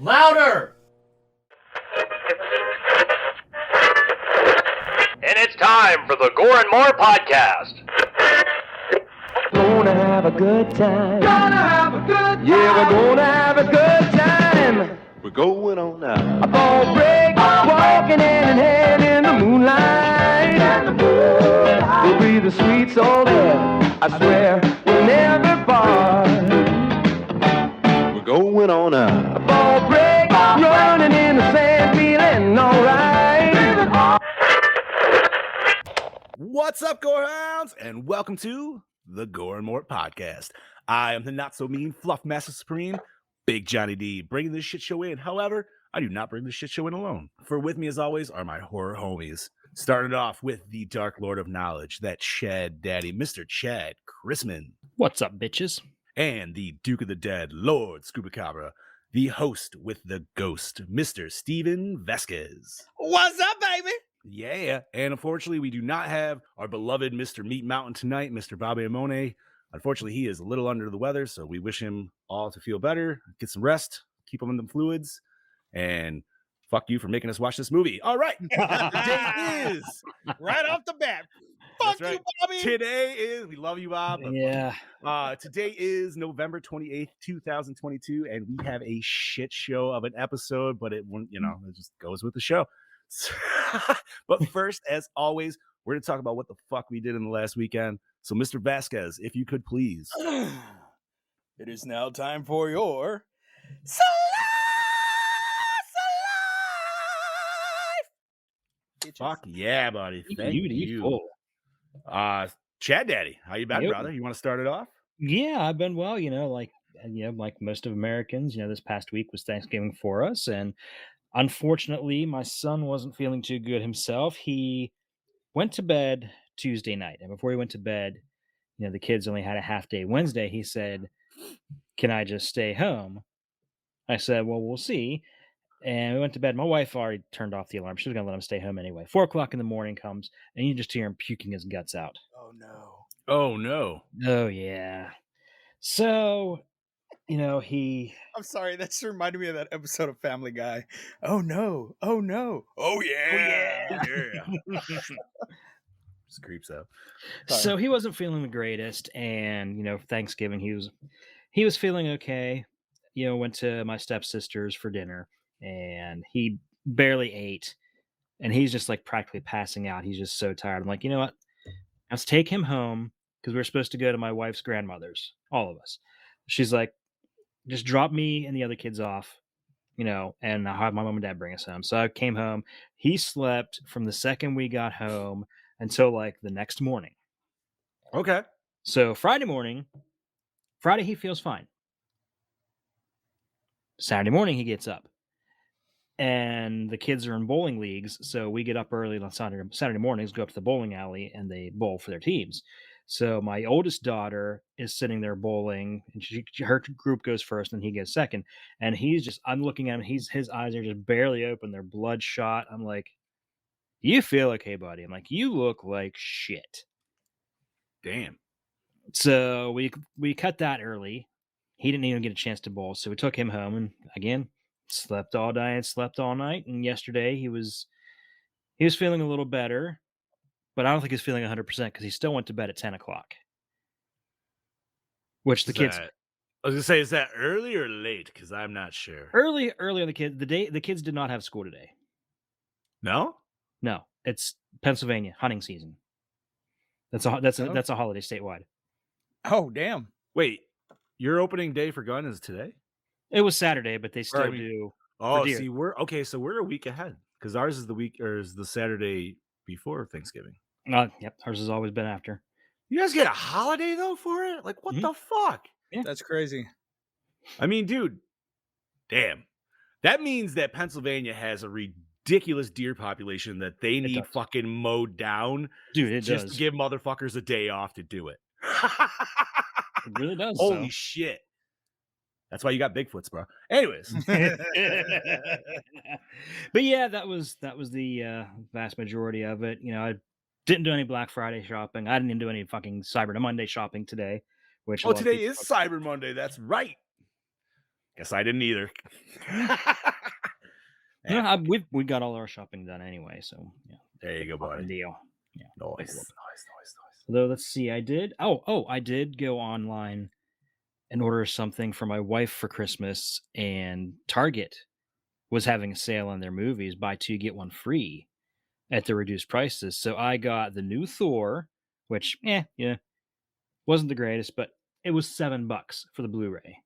Louder! And it's time for the Gore N More podcast. Gonna have a good time. Gonna have a good time! Yeah, we're gonna have a good time. We're going on now. A ball break, walking hand in hand in the moonlight. We'll be the sweet soul there. I swear we'll never part. We're going on now. A ball break, running in the sand, feeling alright. What's up, Gorehounds, and welcome to the Gore N More podcast. I am the not-so-mean Fluff Master Supreme, Big Johnny D, bringing this shit show in. However, I do not bring this shit show in alone. For with me, as always, are my horror homies. Started off with the Dark Lord of Knowledge, that Chad Daddy, Mr. Chad Chrisman. What's up, bitches? And the Duke of the Dead, Lord Scubacabra, the host with the ghost, Mr. Steven Vasquez. What's up, baby? Yeah, and unfortunately, we do not have our beloved Mr. Meat Mountain tonight, Mr. Bobby Amone. Unfortunately, he is a little under the weather, so we wish him all to feel better, get some rest, keep him in the fluids, and fuck you for making us watch this movie. All right, today is Right off the bat. Fuck That's right. you, Bobby. Today is, we love you, Bob. Yeah. Today is November 28th, 2022, and we have a shit show of an episode, but it won't, it just goes with the show. But first, as always, we're going to talk about what the fuck we did in the last weekend. So, Mr. Vasquez, if you could please. It is now time for your Fuck yeah, buddy. Thank you. Beautiful. Chad Daddy, how you been, Yep. brother? You want to start it off? Yeah, I've been well, like most of Americans, this past week was Thanksgiving for us. And unfortunately, my son wasn't feeling too good himself. He went to bed Tuesday night. And before he went to bed, the kids only had a half day Wednesday. He said, "Can I just stay home?" I said, "Well, we'll see." And we went to bed. My wife already turned off the alarm. She was going to let him stay home anyway. 4:00 in the morning comes, and you just hear him puking his guts out. Oh no. Oh, no. Oh, yeah. So, he... I'm sorry, that just reminded me of that episode of Family Guy. Oh no. Oh no. Oh yeah. Yeah. Just creeps out. So he wasn't feeling the greatest, and Thanksgiving he was feeling okay. Went to my stepsister's for dinner, and he barely ate, and he's just like practically passing out. He's just so tired. I'm like, you know what? Let's take him home because we're supposed to go to my wife's grandmother's, all of us. She's like, just drop me and the other kids off, and I'll have my mom and dad bring us home. So I came home. He slept from the second we got home until like the next morning. Okay. So Friday he feels fine. Saturday morning he gets up, and the kids are in bowling leagues. So we get up early on Saturday mornings, go up to the bowling alley, and they bowl for their teams. So my oldest daughter is sitting there bowling, and her group goes first, and he goes second. And I'm looking at him. His eyes are just barely open. They're bloodshot. I'm like, "You feel okay, buddy?" I'm like, "You look like shit." Damn. So we cut that early. He didn't even get a chance to bowl, so we took him home, and again slept all day and slept all night. And yesterday he was feeling a little better, but I don't think he's feeling 100% because he still went to bed at 10:00. Which the kids I was gonna say, is that early or late? Because I'm not sure. early on the kids did not have school today. No? No, it's Pennsylvania hunting season. That's a holiday statewide. Oh damn. Wait, your opening day for gun is today? It was Saturday, but they still I mean- do. Oh, deer. see, we're a week ahead because ours is the Saturday before Thanksgiving. Yep, ours has always been after. You guys get a holiday though for it? Like, what the fuck? Yeah. That's crazy. I mean, dude, damn. That means that Pennsylvania has a ridiculous deer population that they need does. fucking mowed down Dude, it just does. to give motherfuckers a day off to do it. It really does. Holy so. shit. That's why you got Bigfoots, bro. Anyways. But yeah, that was the vast majority of it. I didn't do any Black Friday shopping. I didn't do any fucking Cyber Monday shopping today. Which Oh, today is Cyber Monday. That's right. Guess I didn't either. Yeah, we got all our shopping done anyway, so yeah, There you go, fucking buddy. deal. Yeah. Nice. Although let's see, I did. I did go online and order something for my wife for Christmas, and Target was having a sale on their movies, buy two get one free at the reduced prices. So I got the new Thor, which yeah, wasn't the greatest, but it was $7 for the Blu-ray.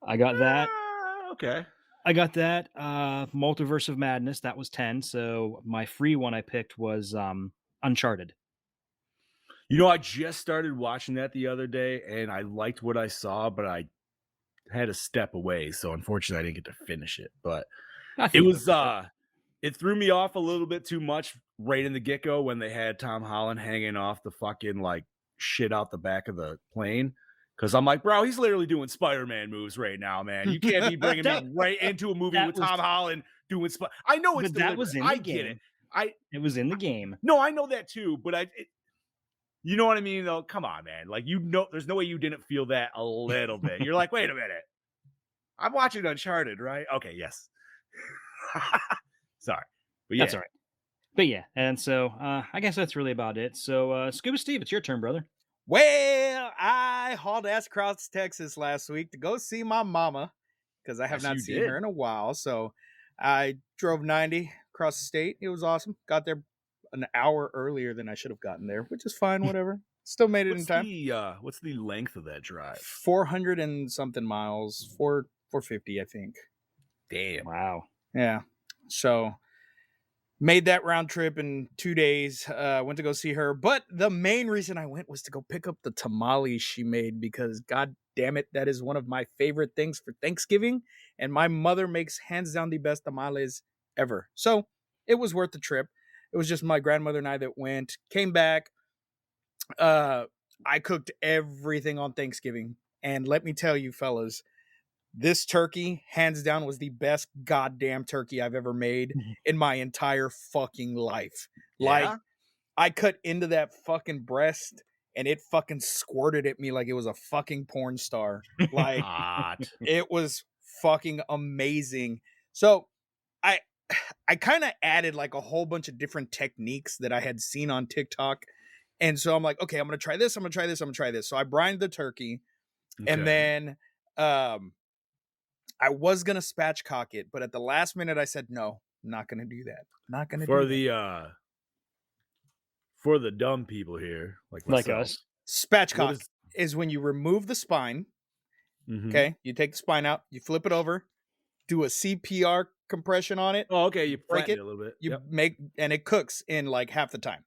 I got that. Okay. I got that. Multiverse of Madness, that was 10. So my free one I picked was Uncharted. You know, I just started watching that the other day, and I liked what I saw, but I had to step away, so unfortunately, I didn't get to finish it. But it was it threw me off a little bit too much right in the get go when they had Tom Holland hanging off the fucking like shit out the back of the plane. Because I'm like, bro, he's literally doing Spider-Man moves right now, man. You can't be bringing me right into a movie with Tom Holland doing I know it's but that was in the I game. get it. It was in the game. No, I know that too, but you know what I mean, though? Come on, man. Like, you know, there's no way you didn't feel that a little bit. You're like, wait a minute. I'm watching Uncharted, right? Okay, yes. Sorry. But yeah. That's all right. But yeah, and so I guess that's really about it. So Scuba Steve, it's your turn, brother. Well, I hauled ass across Texas last week to go see my mama because I have Yes, not you seen did. her in a while. So I drove 90 across the state. It was awesome. Got there an hour earlier than I should have gotten there, which is fine. Whatever. Still made it in time. What's the length of that drive? 400 and something miles. 450, I think. Damn. Wow. Yeah. So made that round trip in 2 days. Went to go see her. But the main reason I went was to go pick up the tamales she made because, god damn it, that is one of my favorite things for Thanksgiving. And my mother makes hands down the best tamales ever. So it was worth the trip. It was just my grandmother and I that went. Came back. I cooked everything on Thanksgiving. And let me tell you, fellas, this turkey, hands down, was the best goddamn turkey I've ever made in my entire fucking life. Like, Yeah? I cut into that fucking breast and it fucking squirted at me like it was a fucking porn star. Like, Hot. it was fucking amazing. So I kind of added like a whole bunch of different techniques that I had seen on TikTok. And so I'm like, okay, I'm going to try this. I'm going to try this. I'm going to try this. So I brined the turkey and then, I was going to spatchcock it, but at the last minute I said, no, I'm not going to do that. Not going to do that. For the dumb people here, like Like myself, us. Spatchcock is when you remove the spine. Mhm. Okay. You take the spine out, you flip it over, do a CPR compression on it. Oh, okay. You break flatten it, it a little bit. You Yep. make, and it cooks in like half the time.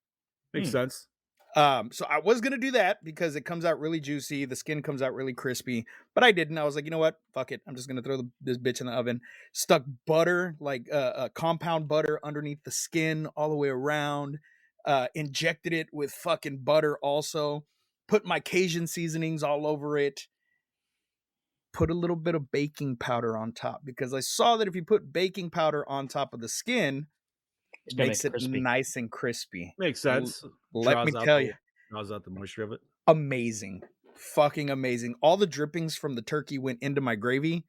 Makes sense. So I was going to do that because it comes out really juicy. The skin comes out really crispy, but I didn't. I was like, you know what? Fuck it. I'm just going to throw this bitch in the oven. Stuck butter, like compound butter underneath the skin all the way around. Injected it with fucking butter also. Put my Cajun seasonings all over it. Put a little bit of baking powder on top because I saw that if you put baking powder on top of the skin, it makes it nice and crispy. Makes sense. Let me tell you. Draws out the moisture of it. Amazing. Fucking amazing. All the drippings from the turkey went into my gravy.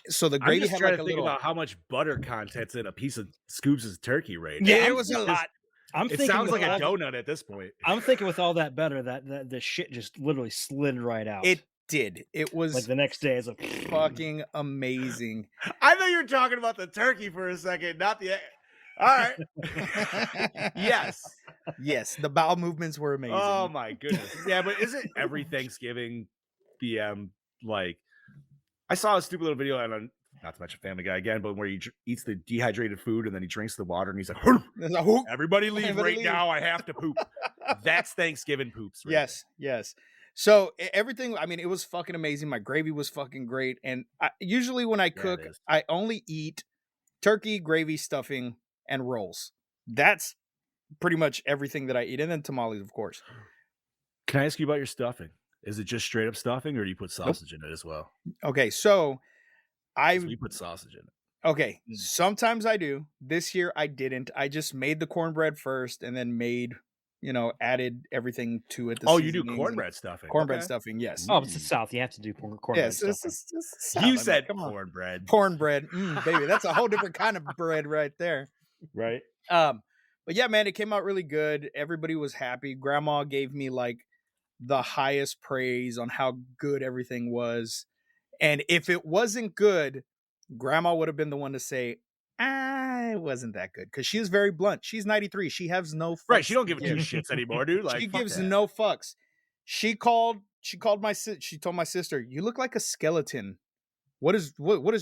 So the gravy I'm just had trying like to a think little... about how much butter content's in a piece of Scoops' turkey right now. Yeah, it was a lot. It sounds like a donut at this point. I'm thinking with all that butter, that the shit just literally slid right out. It did. It was like the next day is like fucking amazing. I thought you were talking about the turkey for a second, not the... All right. Yes, the bowel movements were amazing. Oh my goodness. Yeah, but isn't every Thanksgiving BM like... I saw a stupid little video on, not to mention Family Guy again, but where he eats the dehydrated food and then he drinks the water and he's like, everybody leave right now. I have to poop. That's Thanksgiving poops. Right Yes. So everything, I mean, it was fucking amazing. My gravy was fucking great. And usually when I cook, I only eat turkey, gravy, stuffing, and rolls. That's pretty much everything that I eat. And then tamales, of course. Can I ask you about your stuffing? Is it just straight up stuffing or do you put sausage in it as well? Okay, so you put sausage in it. Okay, sometimes I do. This year I didn't. I just made the cornbread first and then made, added everything to it. The Oh, you do seasonings and cornbread stuffing. cornbread Okay. stuffing. Yes. Oh, it's the South. You have to do cornbread Yes. stuff. It's the South. I You mean, said come on. cornbread, Cornbread, baby. That's a whole different kind of bread right there. right? But yeah, man, it came out really good. Everybody was happy. Grandma gave me like the highest praise on how good everything was. And if it wasn't good, Grandma would have been the one to say, it wasn't that good. Because she is very blunt. She's 93. She has no fucks. Right. She don't to give two shits anymore, dude. Like she fuck gives that. no fucks. She told my sister, you look like a skeleton. What is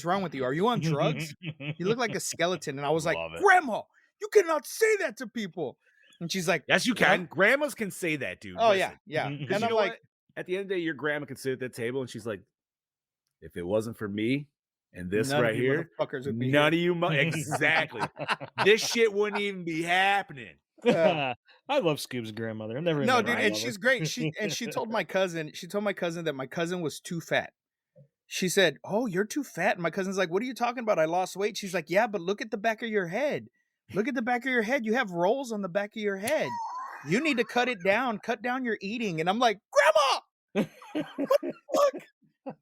wrong with you? Are you on drugs? You look like a skeleton. And I was like, Love it. Grandma, you cannot say that to people. And she's like, Yes, you "What?" can. Grandmas can say that, dude. Oh Listen. yeah. Because Because And you I'm know like, what? At the end of the day, your grandma can sit at that table and she's like, if it wasn't for me and this none right of you here, motherfuckers would be none here. of you exactly. This shit wouldn't even be happening. I love Scoob's grandmother. I've never No, met dude, her. I and love her. she's great. She told my cousin that my cousin was too fat. She said, "Oh, you're too fat." And my cousin's like, "What are you talking about? I lost weight." She's like, "Yeah, but look at the back of your head. Look at the back of your head. You have rolls on the back of your head. You need to cut it down. Cut down your eating." And I'm like, "Grandma,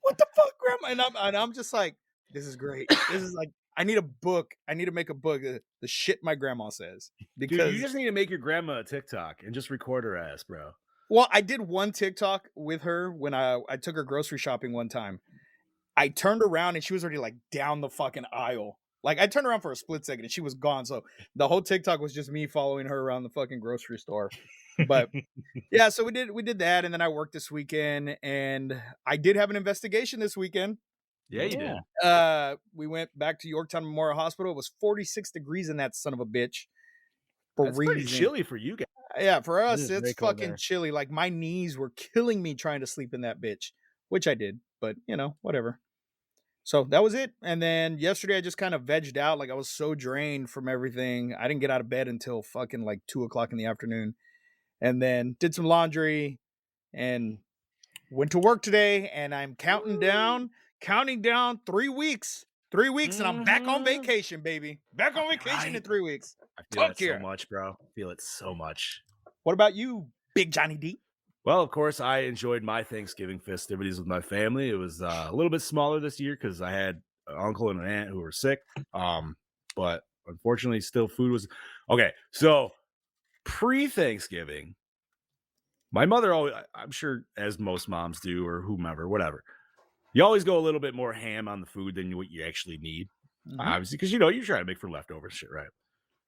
what the fuck, Grandma?" And I'm just like, "This is great. This is like, I need a book. I need to make a book. The shit my grandma says." Dude, Because you just need to make your grandma a TikTok and just record her ass, bro. well, I did one TikTok with her when I took her grocery shopping one time. I turned around and she was already like down the fucking aisle. Like I turned around for a split second and she was gone. So the whole TikTok was just me following her around the fucking grocery store. But yeah, so we did that, and then I worked this weekend, and I did have an investigation this weekend. Yeah, you did. We went back to Yorktown Memorial Hospital. It was 46 degrees in that son of a bitch. That's pretty Freezing. chilly for you guys. Yeah, for It us, is very it's cold fucking there. chilly. Like my knees were killing me trying to sleep in that bitch, which I did, but whatever. So that was it. And then yesterday I just kind of vegged out. Like I was so drained from everything. I didn't get out of bed until fucking like 2:00 in the afternoon. And then did some laundry and went to work today. And I'm counting down 3 weeks. 3 weeks and I'm back on vacation, baby. Back on vacation in 3 weeks. I feel Fuck it yeah. so much, bro. I feel it so much. What about you, Big Johnny D? Well, of course, I enjoyed my Thanksgiving festivities with my family. It was a little bit smaller this year because I had an uncle and an aunt who were sick. But unfortunately, still food was okay. So pre-Thanksgiving, my mother always, I'm sure, as most moms do, or whomever, whatever, you always go a little bit more ham on the food than what you actually need, obviously, because you're trying to make for leftover shit, right?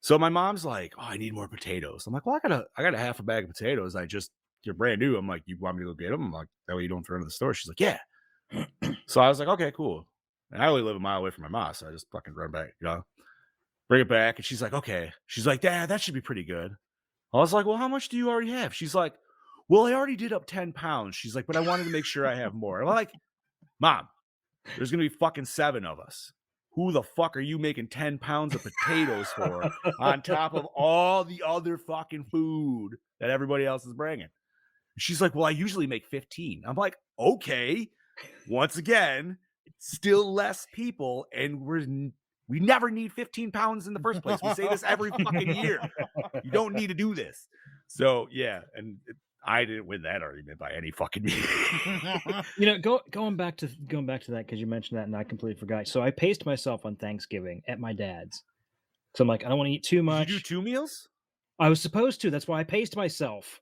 So my mom's like, "Oh, I need more potatoes." I'm like, "Well, I got a half a bag of potatoes. You're brand new." I'm like, "You want me to go get them?" I'm like, "That way you don't throw them in the store." She's like, "Yeah." So I was like, "Okay, cool." And I only live a mile away from my mom, so I just fucking run back, bring it back. And she's like, "Okay." She's like, "Dad, that should be pretty good." I was like, "Well, how much do you already have?" She's like, "Well, I already did up 10 pounds. She's like, "But I wanted to make sure I have more." I'm like, "Mom, there's going to be fucking 7 of us. Who the fuck are you making 10 pounds of potatoes for on top of all the other fucking food that everybody else is bringing?" She's like, "Well, I usually make 15. I'm like, "Okay." Once again, it's still less people, and we never need 15 pounds in the first place. We say this every fucking year. You don't need to do this. So yeah, and I didn't win that argument by any fucking means. Going back to that, because you mentioned that and I completely forgot. So I paced myself on Thanksgiving at my dad's. So I'm like, I don't want to eat too much. Did you do 2 meals? I was supposed to. That's why I paced myself.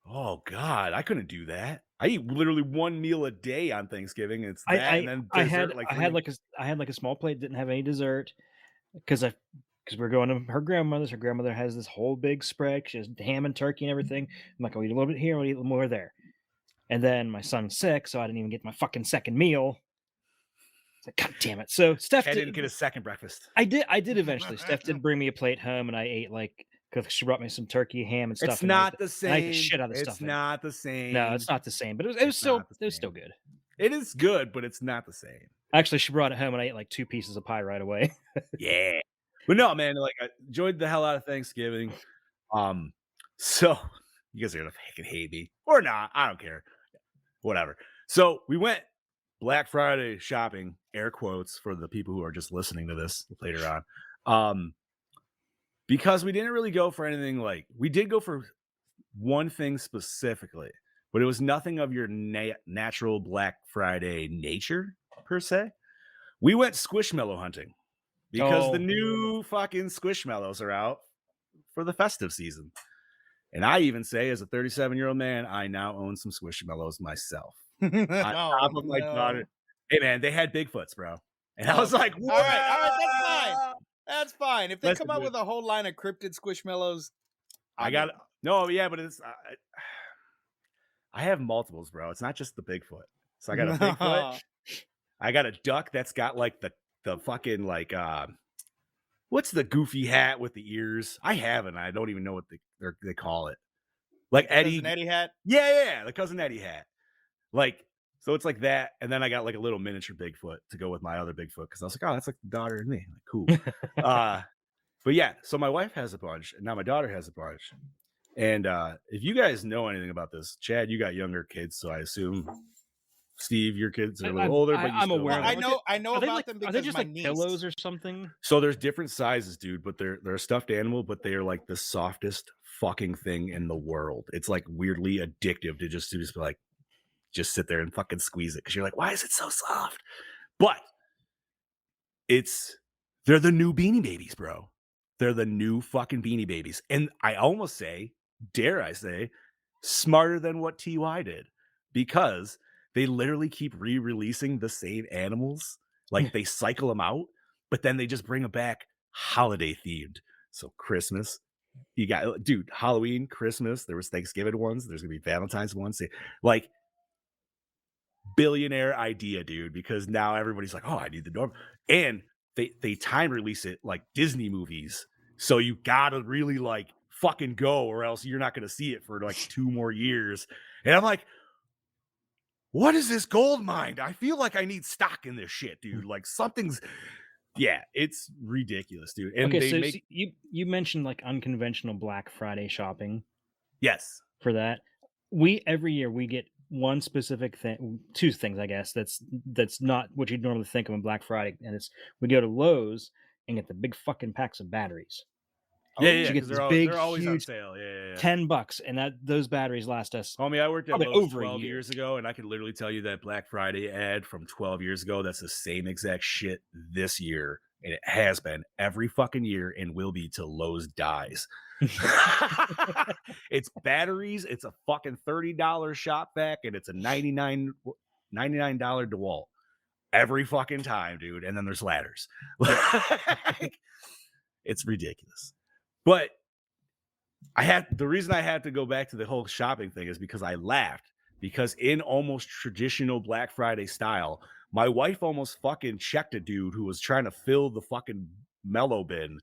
Oh God, I couldn't do that. I eat literally 1 meal a day on Thanksgiving. It's that, and then I dessert, had like a small plate, didn't have any dessert, because we're going to her grandmother's. Her grandmother has this whole big spread. She has ham and turkey and everything. I'm like, I'll eat a little bit here, I'll eat a little more there. And then my son's sick, so I didn't even get my fucking second meal. It's like, God damn it. So Steph didn't get a second breakfast. I did eventually. Steph did bring me a plate home, and I ate because she brought me some turkey, ham, and stuff. It's not the same. I ate the shit out of the stuff. It's not the same. No, it's not the same. But it was still good. It is good, but it's not the same. Actually, she brought it home, and I ate like 2 pieces of pie right away. Yeah, but no, man. Like I enjoyed the hell out of Thanksgiving. So you guys are gonna fucking hate me or not? I don't care. Whatever. So we went Black Friday shopping, air quotes for the people who are just listening to this later on. Because we didn't really go for anything we did go for one thing specifically, but it was nothing of your natural Black Friday nature per se. We went Squishmallow hunting because the new fucking Squishmallows are out for the festive season. And I even say, as a 37-year-old man, I now own some Squishmallows myself. On top of my daughter. Hey, man, they had Bigfoots, bro. And I was like, all right, that's fine. That's fine. If they Listen, come out dude. with a whole line of cryptid Squishmallows, I got no, yeah, but it's I have multiples, bro. It's not just the Bigfoot. So I got a Bigfoot. I got a duck that's got like the fucking like what's the goofy hat with the ears? I haven't. I don't even know what they call it. Like Cousin Eddie hat. Yeah, the cousin Eddie hat. Like, so it's like that, and then I got like a little miniature Bigfoot to go with my other Bigfoot because I was like, oh, that's like the daughter and me. Like, cool. But yeah, so my wife has a bunch, and now my daughter has a bunch. And if you guys know anything about this, Chad, you got younger kids, so I assume Steve, your kids are a little older, but I'm aware. I know Are they about like, them are because they just my like niece. pillows or something? So there's different sizes, dude, but they're a stuffed animal, but they are like the softest fucking thing in the world. It's like weirdly addictive to just be like, just sit there and fucking squeeze it because you're like, why is it so soft? But they're the new Beanie Babies, bro. They're the new fucking Beanie Babies. And I almost say, dare I say, smarter than what TY did, because they literally keep re-releasing the same animals. Like they cycle them out, but then they just bring them back holiday themed. So Christmas, you got, dude, Halloween, Christmas, there was Thanksgiving ones, there's gonna be Valentine's ones. Like, billionaire idea, dude, because now everybody's like, oh, I need the norm. And they time release it like Disney movies. So you gotta really like fucking go, or else you're not gonna see it for like 2 more years. And I'm like, what is this gold mine? I feel like I need stock in this shit, dude. Like it's ridiculous, dude. And Okay, so you mentioned like unconventional Black Friday shopping. Yes. For that, every year we get one specific thing, 2 things, I guess. That's not what you'd normally think of on Black Friday, and we go to Lowe's and get the big fucking packs of batteries. Yeah, because they're always on sale. Yeah. $10, and those batteries last us. Homie, I worked at probably Lowe's over a 12 year. years ago, and I can literally tell you that Black Friday ad from 12 years ago, that's the same exact shit this year. And it has been every fucking year and will be till Lowe's dies. It's batteries, it's a fucking $30 shop vac, and it's a $99 DeWalt every fucking time, dude. And then there's ladders. It's ridiculous. But the reason I had to go back to the whole shopping thing is because I laughed, because in almost traditional Black Friday style, my wife almost fucking checked a dude who was trying to fill the fucking mellow bin,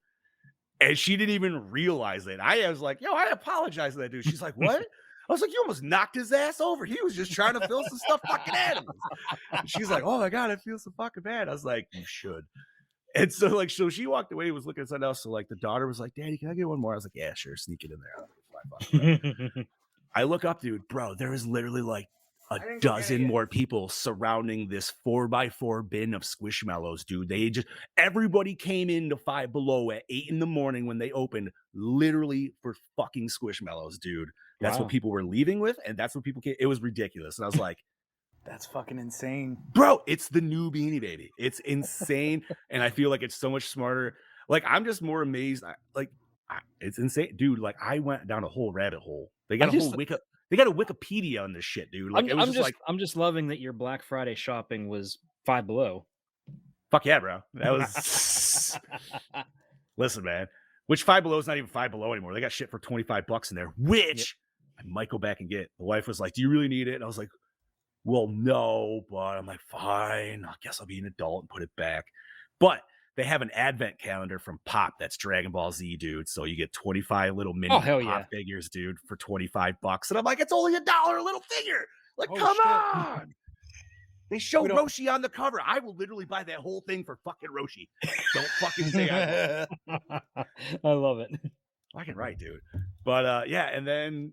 and she didn't even realize it. I was like, yo, I apologize to that dude. She's like, what? I was like, you almost knocked his ass over. He was just trying to fill some stuff fucking animals. And she's like, oh my God, I feel so fucking bad. I was like, you should. And so she walked away, was looking at something else. So like the daughter was like, Daddy, can I get one more? I was like, yeah, sure, sneak it in there. I look up, dude, bro, there was literally like a dozen more people surrounding this 4x4 bin of Squishmallows, dude. Everybody came into Five Below at 8 in the morning when they opened, literally for fucking Squishmallows, dude. That's what people were leaving with, and that's what people came. It was ridiculous. And I was like, that's fucking insane, bro. It's the new Beanie Baby. It's insane. And I feel like it's so much smarter. Like, I'm just more amazed. It's insane, dude. Like, I went down a whole rabbit hole. They got they got a Wikipedia on this shit, dude. Like, I'm just loving that your Black Friday shopping was Five Below. Fuck yeah, bro. That was listen, man. Which Five Below is not even Five Below anymore. They got shit for $25 in there, which I might go back and get. The wife was like, do you really need it? And I was like, well, no, but I'm like, fine. I guess I'll be an adult and put it back. But they have an advent calendar from Pop that's Dragon Ball Z, dude. So you get 25 little mini Pop figures, dude, for $25. And I'm like, it's only $1 a little figure. Like, come on. They show Roshi on the cover. I will literally buy that whole thing for fucking Roshi. Don't fucking say I won't. I love it. Fucking right, dude. But yeah, and then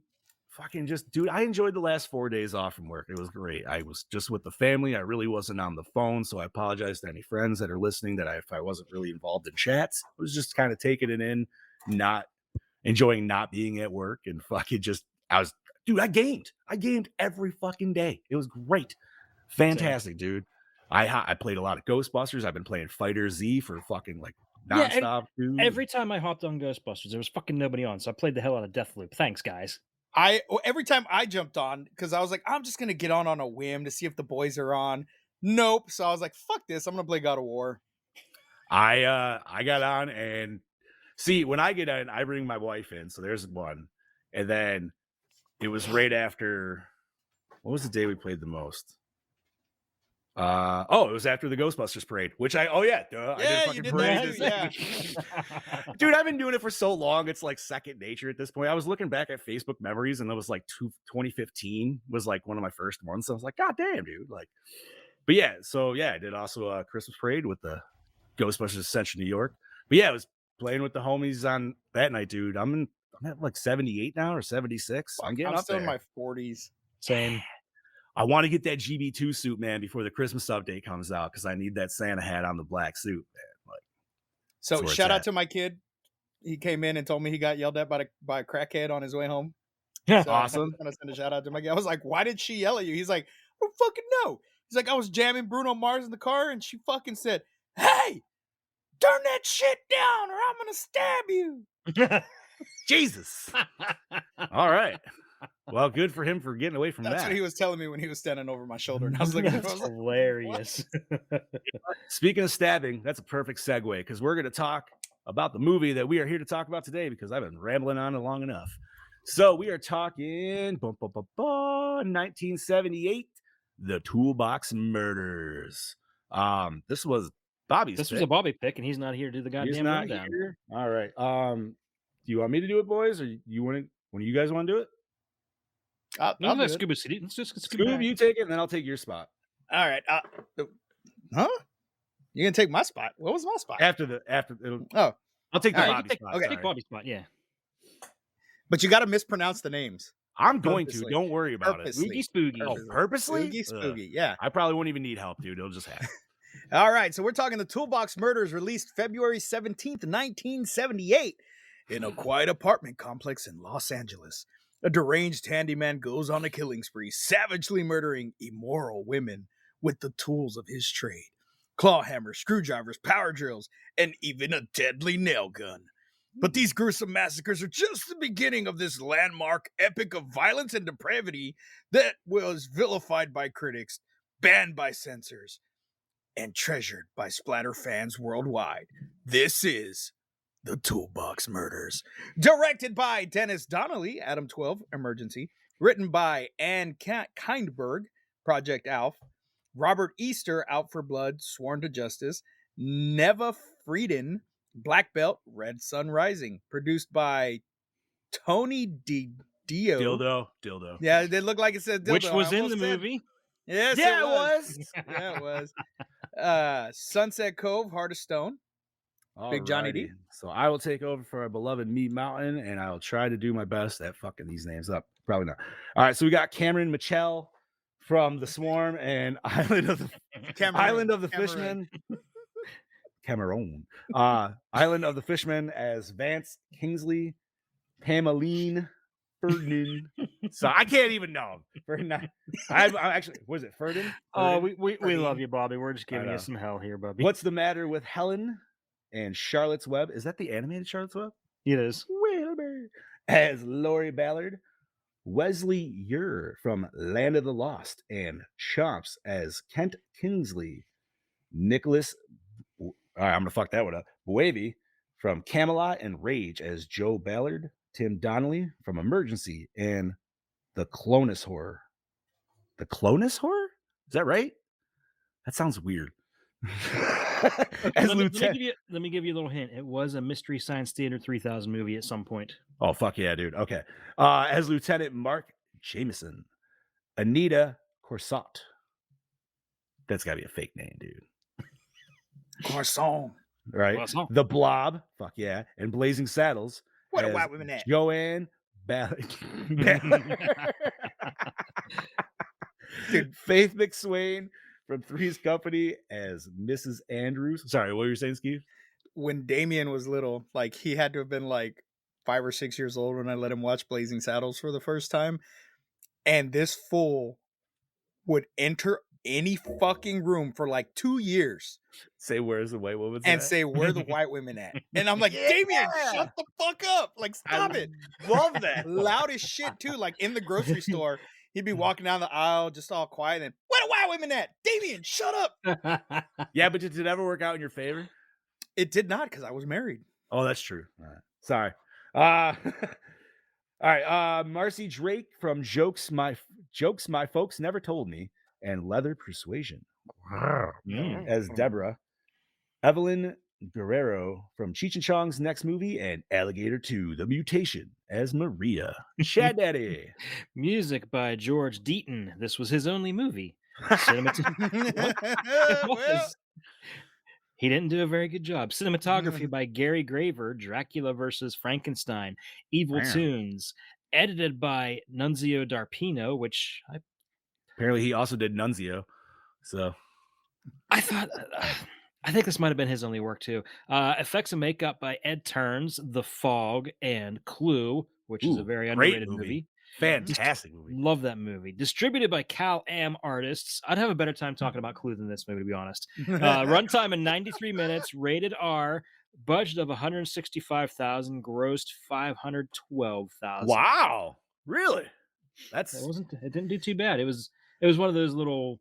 fucking just, dude, I enjoyed the last 4 days off from work. It was great. I was just with the family. I really wasn't on the phone, so I apologize to any friends that are listening that if I wasn't really involved in chats. I was just kind of taking it in, not enjoying not being at work, and fucking just I gamed every fucking day. It was great. Fantastic, dude. I played a lot of Ghostbusters. I've been playing Fighter Z for fucking like nonstop, dude. Every time I hopped on Ghostbusters, there was fucking nobody on, so I played the hell out of Deathloop. Thanks, guys. Every time I jumped on, because I was like, I'm just gonna get on a whim to see if the boys are on. Nope. So I was like, fuck this. I'm gonna play God of War. I got on, and see, when I get in, I bring my wife in. So there's one, and then it was right after. What was the day we played the most? It was after the Ghostbusters parade, which I did a fucking parade. Yeah. Dude, I've been doing it for so long, it's like second nature at this point. I was looking back at Facebook memories, and it was like 2015 was like one of my first ones. So I was like, God damn, dude. Like, but yeah, so yeah, I did also a Christmas parade with the Ghostbusters Ascension New York. But yeah, I was playing with the homies on that night, dude. I'm at like 78 now or 76. I'm getting up still there. in my 40s. Same. I want to get that GB2 suit, man, before the Christmas update comes out, because I need that Santa hat on the black suit, man. Like, so shout out to my kid. He came in and told me he got yelled at by a crackhead on his way home. Yeah, So awesome. I'm gonna send a shout out to my kid. I was like, why did she yell at you? He's like, I don't fucking know. He's like, I was jamming Bruno Mars in the car, and she fucking said, hey, turn that shit down, or I'm gonna stab you. Jesus. All right. Well, good for him for getting away from That's that. what he was telling me when he was standing over my shoulder, and I was like, That's hilarious. Speaking of stabbing, that's a perfect segue, because we're going to talk about the movie that we are here to talk about today, because I've been rambling on it long enough. So we are talking 1978, The Toolbox Murders. This was Bobby's This pick. was a Bobby pick, and he's not here to do the He's goddamn not rundown. here. All right. Do you want me to do it, boys, or you want to? When you guys want to do it? No, I'll let's do it. Scuba City. Let's just Scoob, you take it, and then I'll take your spot. All right. Huh? You're gonna take my spot? What was my spot? I'll take the All right, Bobby spot. okay. Take Bobby's spot, yeah. But you got to mispronounce the names. I'm going to. Purposely. Don't worry about Purposely. it. Spooky. Oh, purposely? Spooky. Yeah. I probably won't even need help, dude. It'll just happen. All right. So we're talking the Toolbox Murders, released February 17th, 1978, in a quiet apartment complex in Los Angeles. A deranged handyman goes on a killing spree, savagely murdering immoral women with the tools of his trade: claw hammers, screwdrivers, power drills, and even a deadly nail gun. But these gruesome massacres are just the beginning of this landmark epic of violence and depravity that was vilified by critics, banned by censors, and treasured by splatter fans worldwide. This is The Toolbox Murders. Directed by Dennis Donnelly, Adam 12, Emergency. Written by Ann Kindberg, Project Alf. Robert Easter, Out for Blood, Sworn to Justice. Neva Frieden, Black Belt, Red Sun Rising. Produced by Tony Dildo. Yeah, it did look like it said dildo. Which was I in the almost said- movie. Yes, Yeah, it was. it was. Yeah, it was. Sunset Cove, Heart of Stone. Big Johnny D. Alrighty. So I will take over for our beloved Meat Mountain, and I will try to do my best at fucking these names up. Probably not. All right, so we got Cameron Mitchell from The Swarm and Island of the Fishermen. Cameron. Island of the Fishermen as Vance Kingsley, Pameline Ferdinand. So I can't even know him. Ferdinand. I'm actually, was it Ferdinand? Oh, we love you, Bobby. We're just giving know. you some hell here, Bobby. What's the matter with Helen and Charlotte's Web? Is that the animated Charlotte's Web? It is. Wilbur as Lori Ballard, Wesley Ure from Land of the Lost, and Chomps as Kent Kingsley, Nicholas. All right, I'm gonna fuck that one up. Wavy from Camelot and Rage as Joe Ballard, Tim Donnelly from Emergency, and the Clonus Horror. The Clonus Horror? Is that right? That sounds weird. As let Lieutenant. me give you a little hint. It was a Mystery Science Theater 3000 movie at some point. Oh, fuck yeah, dude. Okay. As Lieutenant Mark Jameson, Anita Corsott. That's got to be a fake name, dude. Croissant. Right? Croissant. The Blob. Fuck yeah. And Blazing Saddles. What a as white women at? Joanne Ballard. Dude, Faith McSwain from Three's Company as Mrs. Andrews. Sorry, what were you saying, Steve? When Damien was little, like he had to have been like 5 or 6 years old when I let him watch Blazing Saddles for the first time. And this fool would enter any fucking room for like 2 years Say where's the white woman and say, "Where are the white women at?" And I'm like, Damien, shut the fuck up. Like, stop it. Love that. Loud as shit, too. Like, in the grocery store, he'd be walking down the aisle just all quiet. And, "Where the white women at? Damien, shut up." Yeah, but did it ever work out in your favor? It did not, because I was married. Oh, that's true. All right. Sorry. All right. Marcy Drake from Jokes My Folks Never Told Me and Leather Persuasion as Deborah. Evelyn Guerrero from Cheech and Chong's next movie and Alligator 2: The Mutation as Maria. Chad Daddy. Music by George Deaton. This was his only movie. Well, He didn't do a very good job. Cinematography by Gary Graver, Dracula versus Frankenstein, Evil Wow. Tunes, edited by Nunzio Darpino, which Apparently he also did Nunzio. So I thought, I think this might have been his only work too. Effects and makeup by Ed Turns, The Fog, and Clue, which is a very great underrated movie. Fantastic movie. Love that movie. Distributed by Cal Am Artists. I'd have a better time talking about Clue than this movie, to be honest. Runtime in 93 minutes, rated R, budget of $165,000, grossed $512,000. Wow. Really? It didn't do too bad. It was one of those little,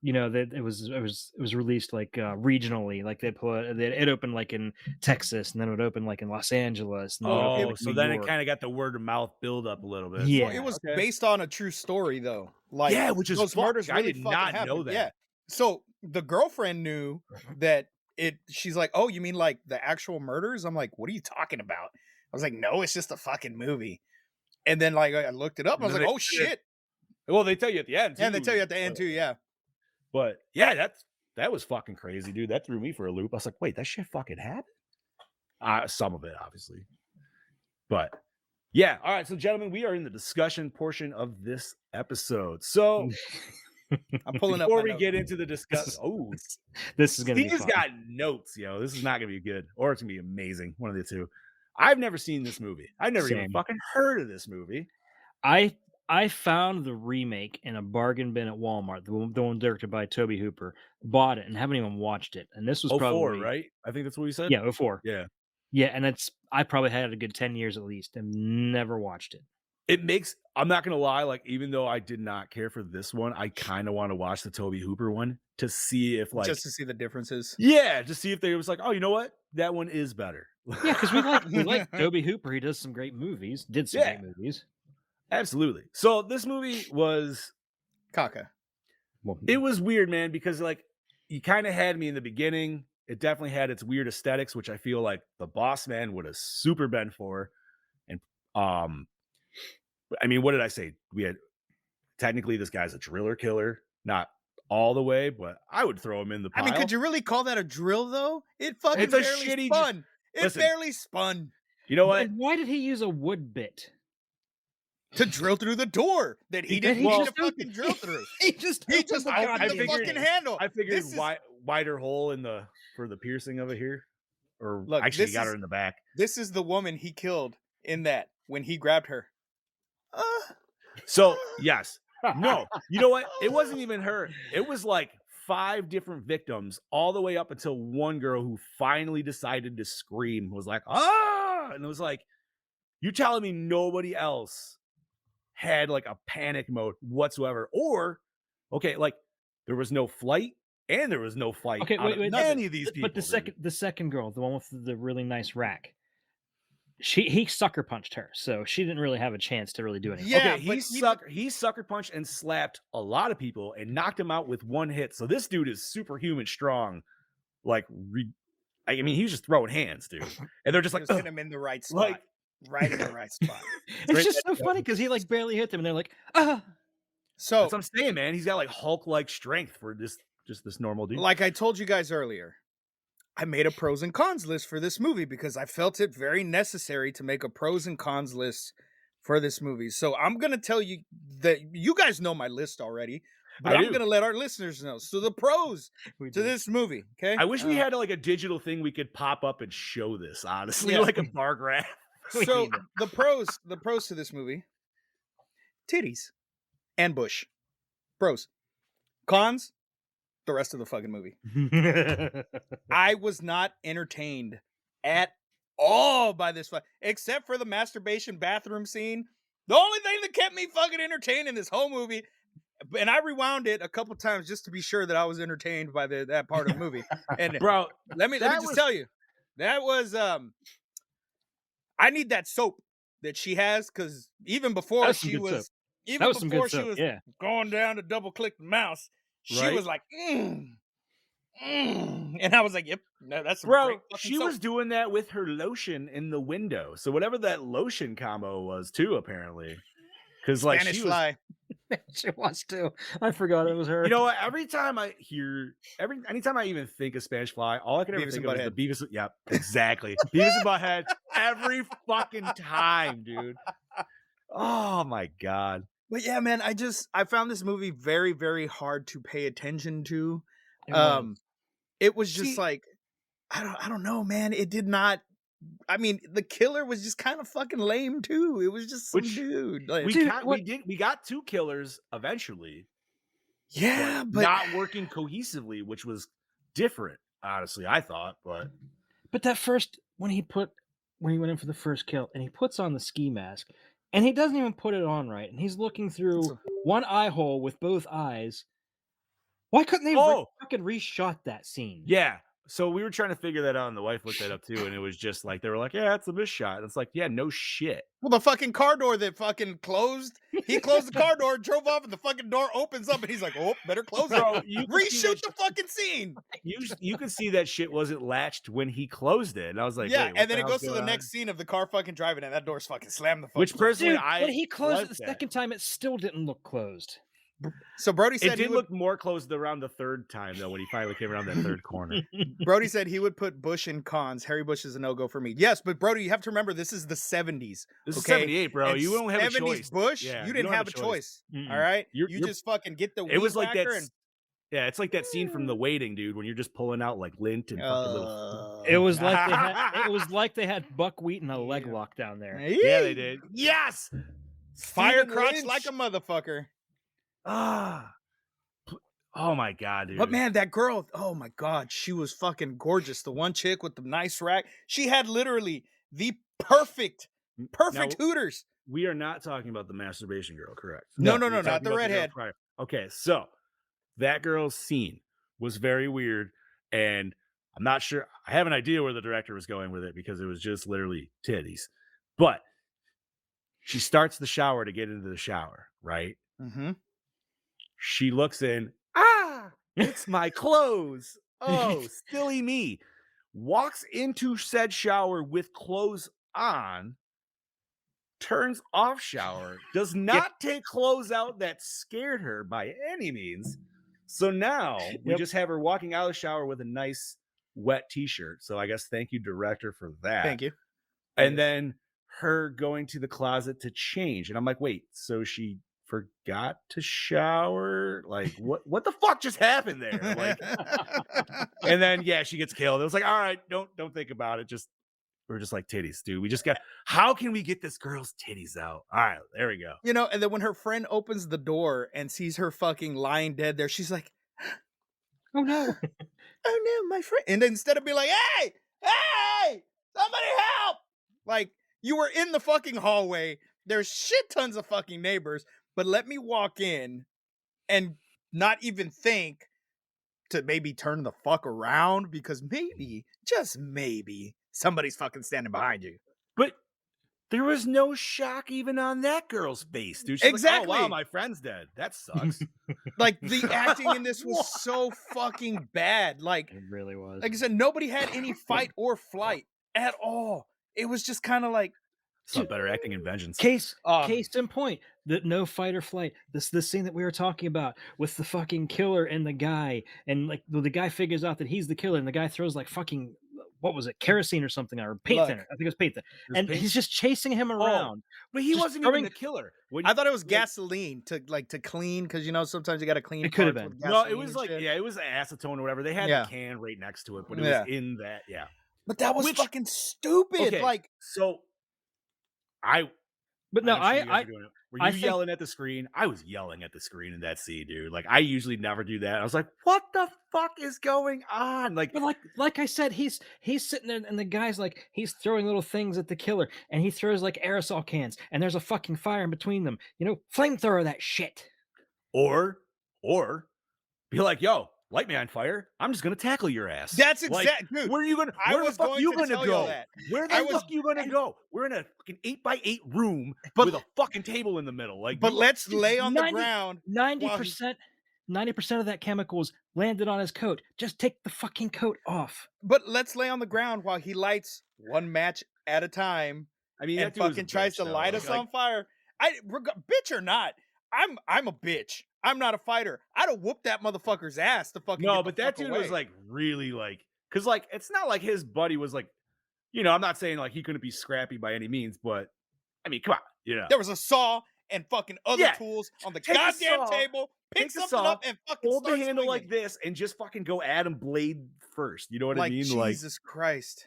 that it was released like regionally, like it opened like in Texas, and then it would open like in Los Angeles. And then it would open, like, so New then York. it kind of got the word of mouth build up a little bit. Yeah. It was Okay. based on a true story, though. Like, Yeah, which is those fuck. murders I really did fucking not know happened. that. Yeah. So the girlfriend knew that she's like, "Oh, you mean like the actual murders?" I'm like, "What are you talking about?" I was like, "No, it's just a fucking movie." And then like I looked it up and I was like, "Oh shit." Well, they tell you at the end. And they too, tell you at the end but- too, yeah. But yeah, that was fucking crazy, dude. That threw me for a loop. I was like, wait, that shit fucking happened? Some of it, obviously. But yeah, all right. So, gentlemen, we are in the discussion portion of this episode. So I'm pulling up before my we notes. get into the discussion, This is gonna be Steve's fun. got notes, yo. This is not gonna be good, or it's gonna be amazing. One of the two. I've never seen this movie. I've never even Same. fucking heard of this movie. I found the remake in a bargain bin at Walmart, the one directed by Toby Hooper. Bought it and haven't even watched it. And this was 04, probably right? I think that's what you said. Yeah, 04. Yeah. Yeah, and I probably had it a good 10 years at least and never watched it. I'm not gonna lie, like, even though I did not care for this one, I kind of want to watch the Toby Hooper one to see if, like, just to see the differences. yeah, to see if they was like, oh, you know what, that one is better. Yeah, because we like Toby Hooper. He does some great movies. Did some great movies. Absolutely. So this movie was Caca. Well, it was weird, man, because like you kind of had me in the beginning. It definitely had its weird aesthetics, which I feel like the Boss Man would have super been for. And I mean, what did I say? We had technically this guy's a driller killer, not all the way, but I would throw him in the pile. I mean, could you really call that a drill though? It fucking It's a barely shitty spun. It Listen. barely spun You know what? why did he use a wood bit? to drill through the door that he That didn't he need to just fucking drill through. He just He just I opened the figured- fucking handle. I figured This is- wider hole for the piercing of it here, or Look, actually this got is- her in the back. This is the woman he killed in that when he grabbed her. So yes, no, you know what? It wasn't even her. It was like 5 different victims, all the way up until one girl who finally decided to scream. Was like, ah, and it was like, you telling me nobody else had like a panic mode whatsoever, or okay, like there was no flight and there was no fight. Okay, out of wait, any of these people. But the second girl, the one with the really nice rack, he sucker punched her, so she didn't really have a chance to really do anything. Yeah, Okay, but he sucker punched and slapped a lot of people and knocked him out with one hit. So this dude is superhuman strong. Like, I mean, he was just throwing hands, dude. And they're just like, just hit him in the right spot. like- right in the right spot. It's just so funny because he like barely hit them, and they're like, ah. So, that's what I'm saying, man. He's got like Hulk-like strength for this normal dude. like I told you guys earlier, I made a pros and cons list for this movie because I felt it very necessary to make a pros and cons list for this movie. So I'm going to tell you that you guys know my list already, but I I'm do. going to let our listeners know. So the pros We to did. this movie, okay? I wish we had like a digital thing we could pop up and show this, honestly, Yeah. like a bar graph. We So need that. the pros to this movie: titties and bush. Pros. Cons: the rest of the fucking movie. I was not entertained at all by this, except for the masturbation bathroom scene. The only thing that kept me fucking entertained in this whole movie, and I rewound it a couple times just to be sure that I was entertained by that part of the movie. And Bro, let me just tell you, that was I need that soap that she has, because even before That's some she good was soap. even That was some before good she soap, was yeah. going down to double click the mouse, she Right? was like, and I was like, yep, no, that's some Bro, great fucking she soap. was doing that with her lotion in the window. So whatever that lotion combo was too, apparently. Because like Spanish she was, fly. She was too. I forgot it was her. you know what? Anytime I even think of Spanish Fly, all I can ever Beavis think and of is the Butthead. Beavis. Yep, exactly. Beavis and Butthead every fucking time, dude. Oh my god. But yeah, man, I found this movie very, very hard to pay attention to. It was. It was just See- like, I don't know, man. It did not. I mean, the killer was just kind of fucking lame too. It was just some Which dude. Like, we got two killers eventually, yeah, but not working cohesively, which was different. Honestly, I thought, But that first when he went in for the first kill and he puts on the ski mask and he doesn't even put it on right and he's looking through one eye hole with both eyes. Why couldn't they fucking reshot that scene? yeah. So we were trying to figure that out, and the wife looked that up too, and it was just like they were like, "Yeah, it's a miss shot." And it's like, "Yeah, no shit." well, the fucking car door that fucking closed. He closed the car door, drove off, and the fucking door opens up, and he's like, "Oh, better close Bro, it." you can see Reshoot the fucking scene. you can see that shit wasn't latched when he closed it, and I was like, Yeah, "Wait, what and then the it hell's goes to the going next on?" scene of the car fucking driving, and that door's fucking slammed the fuck. Which personally, Dude, when he closed it like the that. second time, it still didn't look closed. So Brody It said he did would. look more closed around the third time though, when he finally came around that third corner. Brody said he would put Bush in cons. Harry Bush is a no-go for me. Yes, but Brody, you have to remember this is the 70s. This is okay? 78, bro. And You don't have a 70s choice. Bush, Yeah, you didn't don't have a choice. Mm-mm. All right, You're- just fucking get the. It was weed like that. whacker and- Yeah, it's like that scene from The Waiting, dude, when you're just pulling out like lint and fucking little. It was like they had buckwheat and a leg lock down there. Yeah, they did. Yes, Fire Stephen crotch Lynch. like a motherfucker. Ah. Oh my god, dude. But man, that girl, oh my god, she was fucking gorgeous. The one chick with the nice rack, she had literally the perfect Now, hooters. we are not talking about the masturbation girl, correct? No, We're not talking the about redhead. girl prior. Okay, so that girl's scene was very weird, and I'm not sure. I have an idea where the director was going with it because it was just literally titties. But she starts the shower to get into the shower, right? Mm-hmm. She looks in. It's my clothes. Oh, silly me. Walks into said shower with clothes on, turns off shower, does not take clothes out that scared her by any means. So now we just have her walking out of the shower with a nice wet t-shirt. So I guess thank you, director, for that. Thank you. And then her going to the closet to change. And I'm like, wait, so she forgot to shower? Like, what the fuck just happened there? Like, and then she gets killed. It was like, all right, don't think about it. We're just like, titties, dude. We just got, how can we get this girl's titties out? All right, there we go. You know, and then when her friend opens the door and sees her fucking lying dead there, she's like, Oh no. oh no, my friend. And then instead of being like, hey, somebody help. Like, you were in the fucking hallway. There's shit tons of fucking neighbors, but let me walk in and not even think to maybe turn the fuck around because maybe, just maybe, somebody's fucking standing behind you. But there was no shock even on that girl's face, dude. She's Exactly. like, oh, wow, my friend's dead. That sucks. Like, the acting in this was so fucking bad. Like, It really was. like I said, nobody had any fight or flight at all. It was just kind of like, Saw better acting in Vengeance. Case in point, that no fight or flight. This scene that we were talking about with the fucking killer and the guy, and like the guy figures out that he's the killer, and the guy throws like fucking, what was it, kerosene or something, or paint Look. thinner. I think it was paint thinner, and paint? he's just chasing him around. But he Just wasn't throwing- even the killer. I thought it was gasoline to clean, because you know sometimes you got to clean. It could have parts been. with No, it gasoline was and like, shit. it was acetone or whatever. They had Yeah. the can right next to it, but it Yeah. was in that, But that was Which- fucking stupid. Okay, Like, so But no, I'm sure you guys I are doing it. Were I you think- yelling at the screen? I was yelling at the screen in that scene, dude. Like, I usually never do that. I was like, what the fuck is going on? Like, But like I said, he's sitting there, and the guy's like he's throwing little things at the killer, and he throws like aerosol cans, and there's a fucking fire in between them. You know, flamethrower that shit. or be like, yo, light me on fire. I'm just gonna tackle your ass. That's like, exact, dude. where are you gonna? I Where the was fuck going you to gonna tell y'all go? that. Where the fuck you gonna go? We're in a fucking 8x8 room But- with a fucking table in the middle. Like, But you- let's lay on the ground. 90% of that chemicals landed on his coat. Just take the fucking coat off. But let's lay on the ground while he lights one match at a time I mean, and that dude was a fucking tries bitch, to though. light us Like, on fire. Bitch or not, I'm a bitch. I'm not a fighter. I'd have whooped that motherfucker's ass to fucking No, get but the that fuck dude away. was like really like, because like it's not like his buddy was like, I'm not saying like he couldn't be scrappy by any means, but I mean, come on, There was a saw and fucking other Yeah. tools on the Take the goddamn saw, table. Pick take the something saw, up and fucking hold the start handle like swinging. this and just fucking go at him blade first. You know what I Like, mean? Jesus Christ.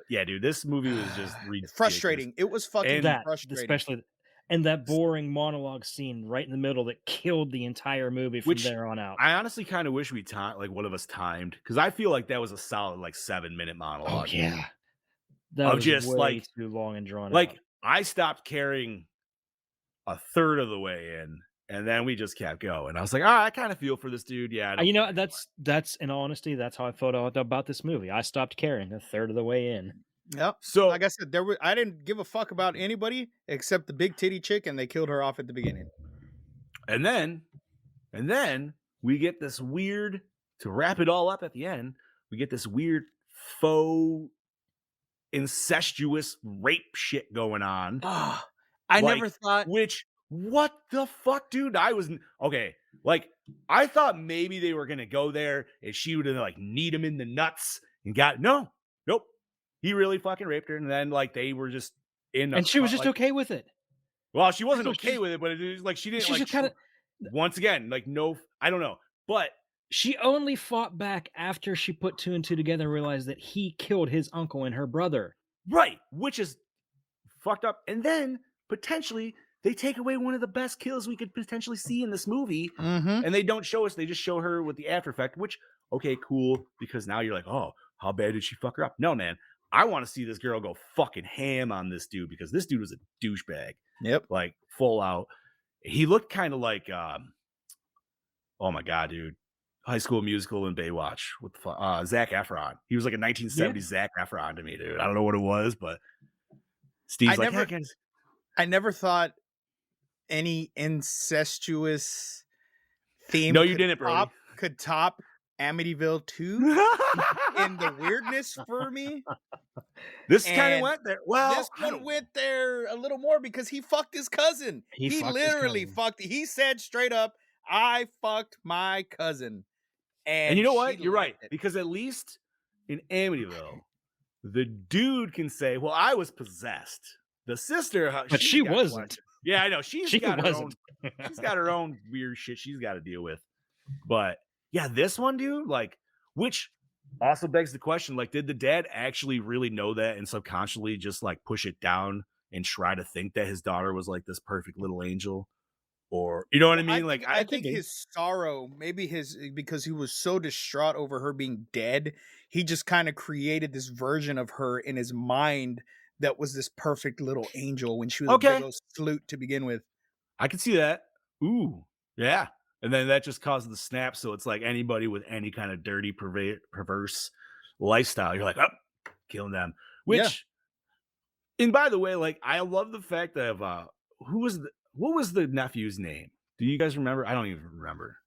Yeah, dude, this movie was just It's ridiculous. frustrating. It was fucking And That frustrating. especially, and that boring monologue scene right in the middle that killed the entire movie from Which there on out. I honestly kind of wish we like one of us timed, because I feel like that was a solid like 7-minute monologue. Oh yeah, that Of was just, way like- too long and drawn Like out. I stopped caring a third of the way in, and then we just kept going. I was like, all right, I kind of feel for this dude. Yeah, I don't You know, care. that's in honesty, that's how I felt about this movie. I stopped caring a third of the way in. Yep. So Like I said, I didn't give a fuck about anybody except the big titty chick, and they killed her off at the beginning. and then we get this weird, to wrap it all up at the end, we get this weird faux incestuous rape shit going on. I Like, never thought. Which, what the fuck, dude? Okay. Like, I thought maybe they were gonna go there and she would have like kneed him in the nuts and nope. He really fucking raped her, and then like they were just in. And she was just okay with it. Well, she wasn't So okay she's- with it, but it was like she didn't She's like. just kind of. Once again, like no, I don't know, but She only fought back after she put two and two together and realized that he killed his uncle and her brother. right, which is fucked up. And then potentially they take away one of the best kills we could potentially see in this movie. Mm-hmm. And they don't show us, they just show her with the after effect, which, okay, cool, because now you're like, oh, how bad did she fuck her up? No, man, I want to see this girl go fucking ham on this dude, because this dude was a douchebag, Yep. like full out. He looked kind of like, oh my God, dude, High School Musical and Baywatch with Zac Efron. He was like a 1970s Zac Efron to me, dude. I don't know what it was, but Steve's like, never- "Hey, guys." I never thought any incestuous theme. No, you didn't, Brody. Could top Amityville 2 in the weirdness for me. This kind of And went there. Well, This one went there a little more because he fucked his cousin. He He fucked his literally cousin. fucked. He said straight up, "I fucked my cousin." and you know she what? You're right, liked it. because at least in Amityville, the dude can say, "Well, I was possessed." The sister, But she's she got wasn't. questions. Yeah, I know. She's She got her own. wasn't. She's got her own weird shit she's got to deal with. But yeah, this one, dude, like, which also begs the question, like, did the dad actually really know that and subconsciously just like push it down and try to think that his daughter was like this perfect little angel? Or, you know what I mean? Like, I could think be. his sorrow, maybe because he was so distraught over her being dead, he just kind of created this version of her in his mind that was this perfect little angel when she was a Okay. big old sleut to begin with. I can see that. Ooh, yeah. And then that just causes the snap. So it's like anybody with any kind of dirty, perverse lifestyle, you're like, oh, killing them. Which, and by the way, like, I love the fact of what was the nephew's name? Do you guys remember? I don't even remember.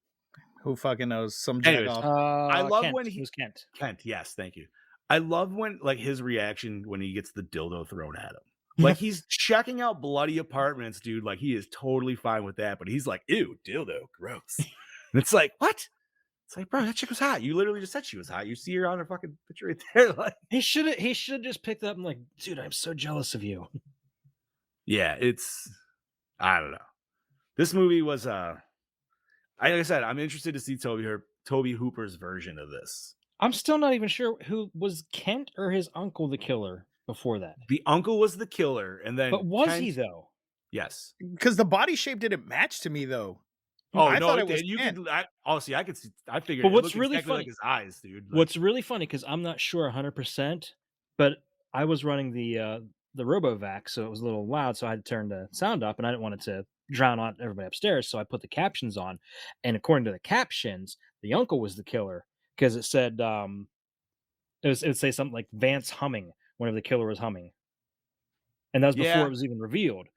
Who fucking knows? Some Anyways, jack off. I love Kent. when It was Kent. Kent, yes, thank you. I love when like his reaction when he gets the dildo thrown at him. Like he's checking out bloody apartments, dude. Like he is totally fine with that, but he's like, ew, dildo, gross. And it's like, what? It's like, bro, that chick was hot. You literally just said she was hot. You see her on her fucking picture right there. Like, He should just picked up and like, dude, I'm so jealous of you. yeah, I don't know. This movie was like I said, I'm interested to see Toby Hooper's version of this. I'm still not even sure who was Kent or his uncle the killer. before that. The uncle was the killer, and then But was he Kent- though? Yes. Because the body shape didn't match to me though. Oh I no, thought it was you Kent. could. Honestly, I could see. I figured. But It what's looked really exactly funny- like his eyes, dude. Like, What's really funny, because I'm not sure 100%, but I was running the RoboVac, so it was a little loud, so I had to turn the sound up, and I didn't want it to drown out everybody upstairs, so I put the captions on. And according to the captions, the uncle was the killer, because it said it would say something like Vance humming whenever the killer was humming, and that was before Yeah. it was even revealed.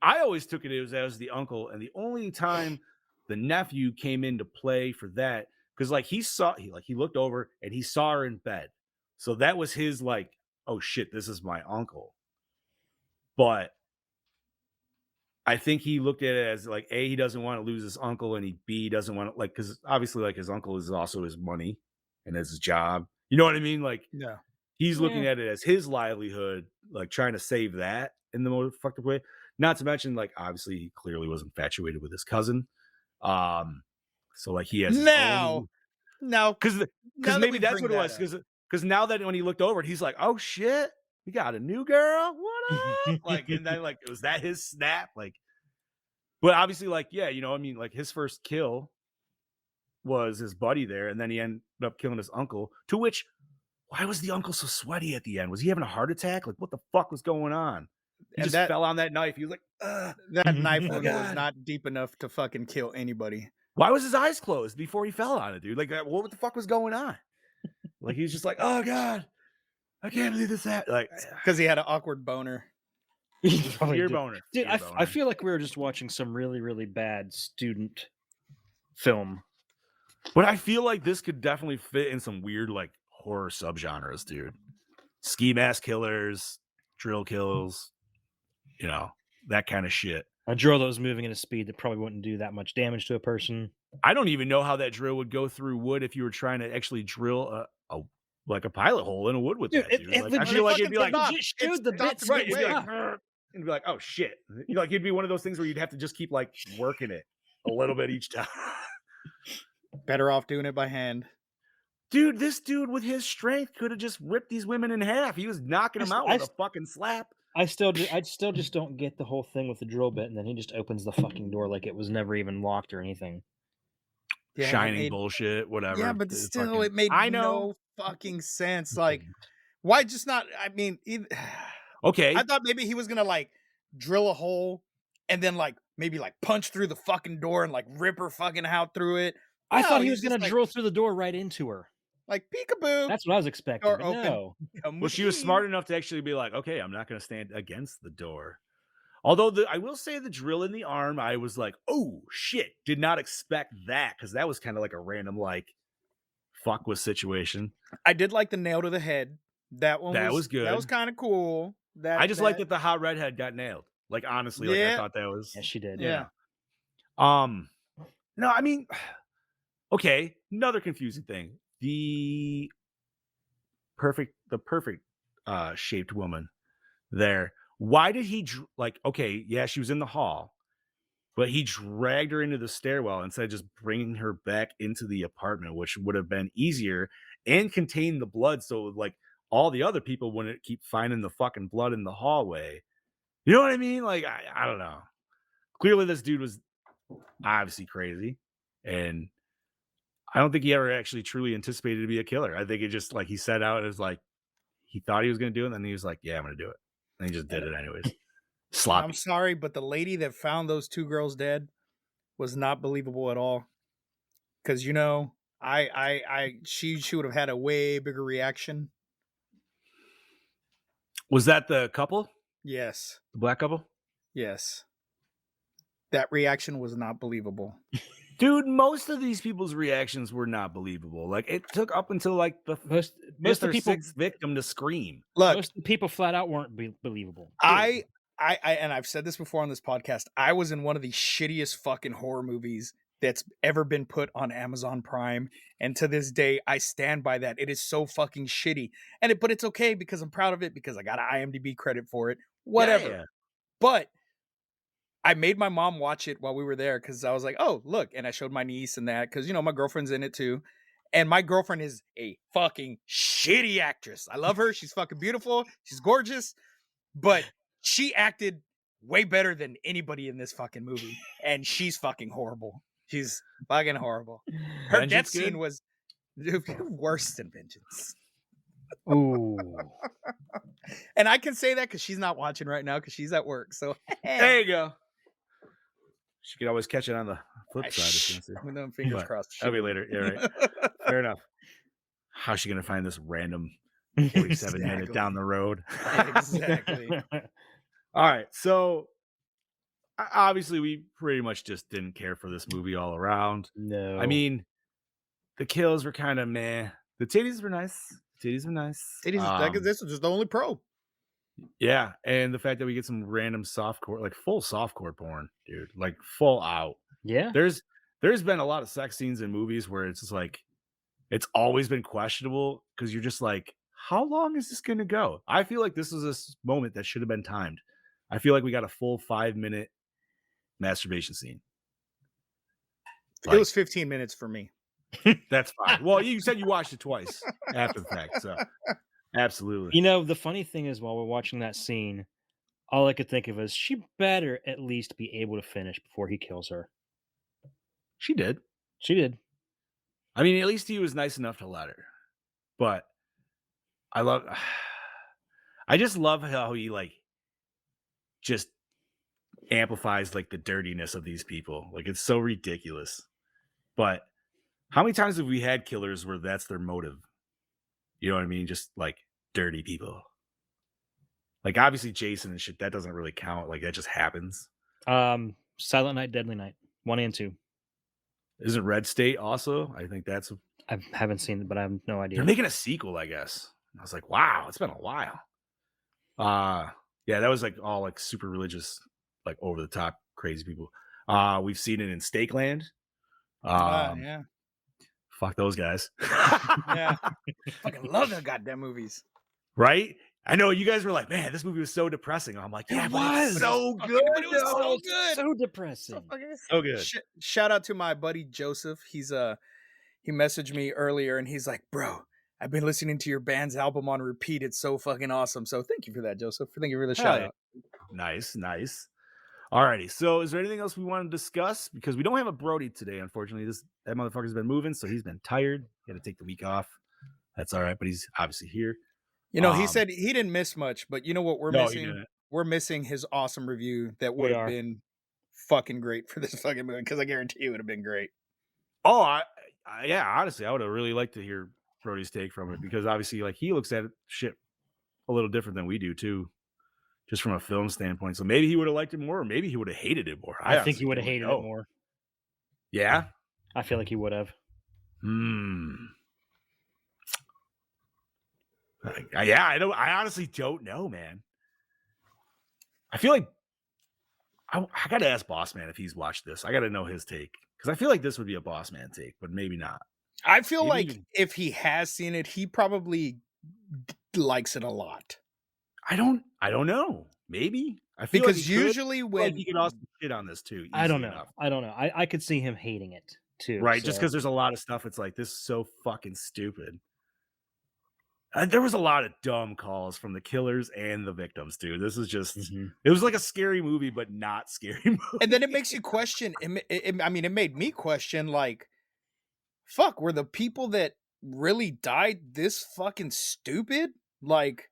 I always took it as the uncle, and the only time the nephew came into play for that, because like he looked over and he saw her in bed, so that was his like, oh shit, this is my uncle. But I think he looked at it as like, A, he doesn't want to lose his uncle, and B, doesn't want to, like, because obviously like his uncle is also his money and his job. You know what I mean? Like, Yeah. he's looking Yeah. at it as his livelihood, like trying to save that in the most effective way. Not to mention, like, obviously he clearly was infatuated with his cousin. So like he has Now, because now maybe we that's bring what it that was. up. Because now that when he looked over it, he's like, oh shit, we got a new girl. What up? Like, and then like, was that his snap? Like, but obviously, like, yeah, you know, I mean, like his first kill was his buddy there, and then he ended up killing his uncle. To which, why was the uncle so sweaty at the end? Was he having a heart attack? Like, what the fuck was going on? He And just that- fell on that knife. He was like, ugh. That knife Oh, wound was God. not deep enough to fucking kill anybody. Why was his eyes closed before he fell on it, dude? Like, what the fuck was going on? Like, he was just like, oh god, I can't believe this happened. Like, Because he had an awkward boner. He probably fear did. boner. Dude, Fear I boner. feel like we were just watching some really, really bad student film. But I feel like this could definitely fit in some weird like horror subgenres, dude. Ski mask killers, drill kills, you know, that kind of shit. A drill that was moving at a speed that probably wouldn't do that much damage to a person. I don't even know how that drill would go through wood if you were trying to actually drill a pilot hole in a wood with Dude, that. it- Dude. it Like, I legit- feel like it'd be fucking like, stop. Legit showed It's the stopped bits right, getting it'd be like, stopped. and be like, oh shit. You know, like it'd be one of those things where you'd have to just keep like working it a little bit each time. Better off doing it by hand. Dude, this dude with his strength could have just ripped these women in half. He was knocking them out with a fucking slap. I still just don't get the whole thing with the drill bit, and then he just opens the fucking door like it was never even locked or anything. Yeah, Shining it made- bullshit, whatever. Yeah, but It's still, fucking- it made I know. no fucking sense. Like, why just not? I mean, Okay. I thought maybe he was gonna like drill a hole and then like maybe like punch through the fucking door and like rip her fucking out through it. I No, thought he he's was gonna just like- drill through the door right into her. Like peekaboo. That's what I was expecting. Door But open. no. Well, she was smart enough to actually be like, okay, I'm not going to stand against the door. Although I will say the drill in the arm, I was like, oh shit, did not expect that, because that was kind of like a random like fuck with situation. I did like the nail to the head. That one That was good. That was kind of cool. That I just like that the hot redhead got nailed. Like honestly, like I Yeah. thought that was. Yes, she did. Yeah. No, I mean, okay, another confusing thing. The perfect shaped woman there. Why did he like? Okay, yeah, she was in the hall, but he dragged her into the stairwell instead of just bringing her back into the apartment, which would have been easier and contain the blood, so like all the other people wouldn't keep finding the fucking blood in the hallway. You know what I mean? Like I don't know. Clearly, this dude was obviously crazy, and I don't think he ever actually truly anticipated to be a killer. I think it just like he set out as like he thought he was going to do it, and then he was like, "Yeah, I'm going to do it," and he just did it anyways. Sloppy. I'm sorry, but the lady that found those two girls dead was not believable at all. Because you know, she would have had a way bigger reaction. Was that the couple, Yes, the black couple? yes. That reaction was not believable. Dude, most of these people's reactions were not believable. Like it took up until like the Most fifth of or the people, sixth victim to scream. Look, most of the people flat out weren't believable. I and I've said this before on this podcast. I was in one of the shittiest fucking horror movies that's ever been put on Amazon Prime, and to this day, I stand by that. It is so fucking shitty, but it's okay because I'm proud of it because I got an IMDb credit for it. Whatever. Yeah. But I made my mom watch it while we were there because I was like, "Oh, look!" And I showed my niece and that because you know my girlfriend's in it too, And my girlfriend is a fucking shitty actress. I love her. She's fucking beautiful. She's gorgeous. But she acted way better than anybody in this fucking movie. And she's fucking horrible. She's fucking horrible. Her death Vengeance good? scene was worse than Vengeance. Ooh. And I can say that because she's not watching right now because she's at work. So There you go. She could always catch it on the flip side. If you want to. with them fingers But crossed. that'll be later. Yeah, right. Fair enough. How's she gonna find this random 47 minute Exactly. down the road? Exactly. All right, so obviously we pretty much just didn't care for this movie all around. No. I mean, the kills were kind of meh. The titties were nice. This was just the only pro. yeah, and the fact that we get some random softcore, like full softcore porn, dude, like full out. yeah. There's been a lot of sex scenes in movies where it's just like it's always been questionable because you're just like, how long is this going to go? I feel like this was a moment that should have been timed. I feel like we got a full 5-minute masturbation scene. It was 15 minutes for me. That's fine. Well, you said you watched it twice after the fact, so absolutely. You know, the funny thing is, while we're watching that scene, all I could think of is she better at least be able to finish before he kills her. She did. She did. I mean, at least he was nice enough to let her. But I just love how he like just amplifies like the dirtiness of these people. Like it's so ridiculous. But how many times have we had killers where that's their motive? You know what I mean? Just like dirty people. Like obviously Jason and shit, that doesn't really count. Like that just happens. Silent Night, Deadly Night, 1 and 2. Isn't Red State also? I think that's I haven't seen it, but I have no idea. they're making a sequel, I guess. I was like, wow, it's been a while. Yeah, that was like all like super religious, like over the top crazy people. We've seen it in Stakeland. Yeah. Fuck those guys. Yeah. Fucking love their goddamn movies. Right? I know you guys were like, man, this movie was so depressing. I'm like, yeah, It but it's was. so good. But it was so though. good. So depressing. So good. Shout out to my buddy Joseph. He messaged me earlier and he's like, bro, I've been listening to your band's album on repeat. It's so fucking awesome. So thank you for that, Joseph. Thank you for the shout out. Nice. Alrighty. So is there anything else we want to discuss? Because we don't have a Brody today, unfortunately. That motherfucker's been moving, so he's been tired. He had to take the week off. That's all right, but he's obviously here. You know, he said he didn't miss much, but you know what we're No, he missing? didn't. We're missing his awesome review that We would have are. been fucking great for this fucking movie because I guarantee you it would have been great. Oh, yeah, honestly, I would have really liked to hear Brody's take from it because obviously, like, he looks at shit a little different than we do too, just from a film standpoint. So maybe he would have liked it more, or maybe he would have hated it more. I think he would have hated it more. Yeah. I feel like he would have. Yeah, I honestly don't know, man. I feel like I got to ask Boss Man if he's watched this. I got to know his take because I feel like this would be a Boss Man take, but maybe not. I feel Maybe like even- if he has seen it, he probably likes it a lot. I don't know. Maybe I feel Because like he could. usually I feel when like he could also shit on this too. I don't easily know. enough. I don't know. I could see him hating it too. Right? Just so- because there's a lot of stuff, it's like this is so fucking stupid. There was a lot of dumb calls from the killers and the victims, dude. This is just, it was like a scary movie, but not scary movie. and then it makes you question. I mean, it made me question, like, fuck, were the people that really died this fucking stupid? Like,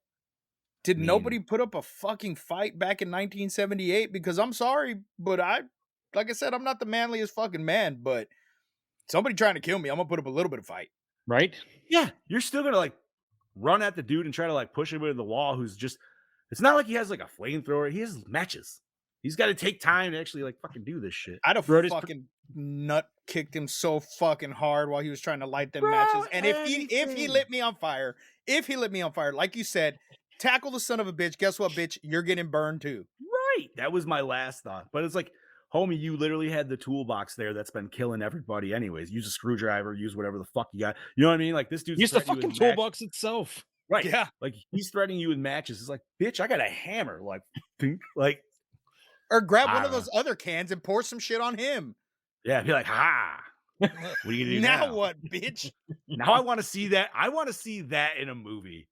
did nobody put up a fucking fight back in 1978? Because I'm sorry, but like I said, I'm not the manliest fucking man, but somebody trying to kill me, I'm gonna put up a little bit of fight. right? Yeah, you're still gonna like run at the dude and try to like push him into the wall. Who's just, it's not like he has like a flamethrower. He has matches. He's got to take time to actually like fucking do this shit. I'd have Brody's fucking nut kicked him so fucking hard while he was trying to light them Bro, matches. And if he anything. lit me on fire, like you said, tackle the son of a bitch. Guess what, bitch? You're getting burned too. Right. That was my last thought. But it's like, homie, you literally had the toolbox there that's been killing everybody anyways. Use a screwdriver, use whatever the fuck you got. You know what I mean? Like this dude's Use the threatening you fucking with matches. toolbox itself. Right. Yeah. Like he's threatening you with matches. It's like, bitch, I got a hammer. Like, pink. Like, Or grab I one of don't those other cans and pour some shit on him. yeah, be like, ha. What are you gonna do now? what, bitch? Now I want to see that. I want to see that in a movie.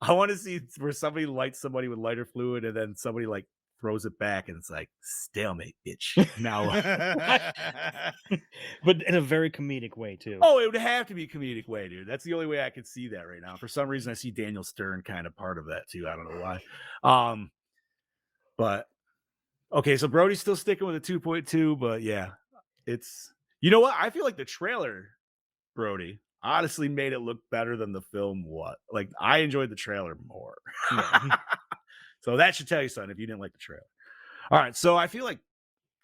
I want to see where somebody lights somebody with lighter fluid and then somebody like throws it back and it's like stalemate, bitch. Now, But in a very comedic way too. oh, it would have to be a comedic way, dude. That's the only way I could see that right now. For some reason, I see Daniel Stern kind of part of that too. I don't know why. But okay, so Brody's still sticking with a 2.2, but yeah, it's you know what? I feel like the trailer, Brody, honestly made it look better than the film. What? Like I enjoyed the trailer more. So that should tell you something if you didn't like the trailer. All right, so I feel like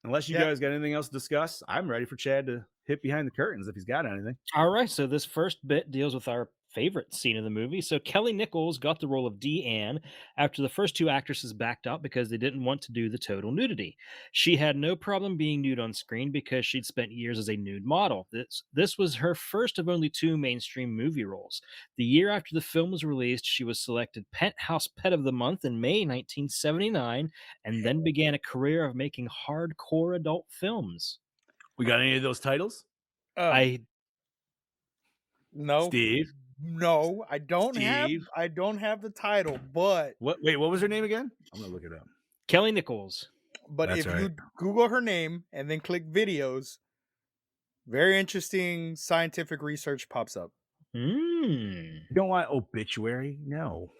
unless you guys got anything else to discuss, I'm ready for Chad to hit behind the curtains if he's got anything. All right, so this first bit deals with our favorite scene of the movie. So Kelly Nichols got the role of Deanne after the first two actresses backed out because they didn't want to do the total nudity. She had no problem being nude on screen because she'd spent years as a nude model. This was her first of only two mainstream movie roles. The year after the film was released, she was selected Penthouse Pet of the Month in May 1979 and then began a career of making hardcore adult films. We got any of those titles? No, Steve. No, I don't have. Steve? I don't have the title, but Wait, what was her name again? I'm gonna look it up. Kelly Nichols. That's if you right. Google her name and then click videos, very interesting scientific research pops up. You don't want obituary? No.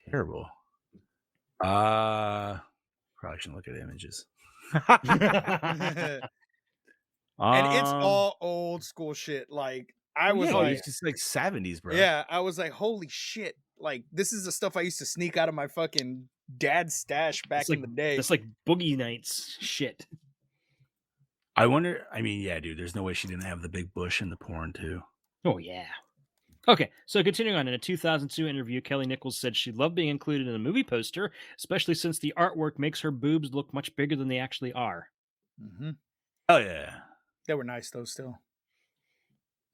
Terrible. Probably shouldn't look at images. And it's all old school shit. Like I was like, it's just like 70s, bro. yeah, I was like, holy shit! Like this is the stuff I used to sneak out of my fucking dad's stash back in the day. It's like Boogie Nights shit. I wonder. I mean, yeah, dude. There's no way she didn't have the big bush in the porn too. Oh yeah. Okay, so continuing on, in a 2002 interview, Kelly Nichols said she loved being included in a movie poster, especially since the artwork makes her boobs look much bigger than they actually are. Mm-hmm. Oh yeah. They were nice though, still.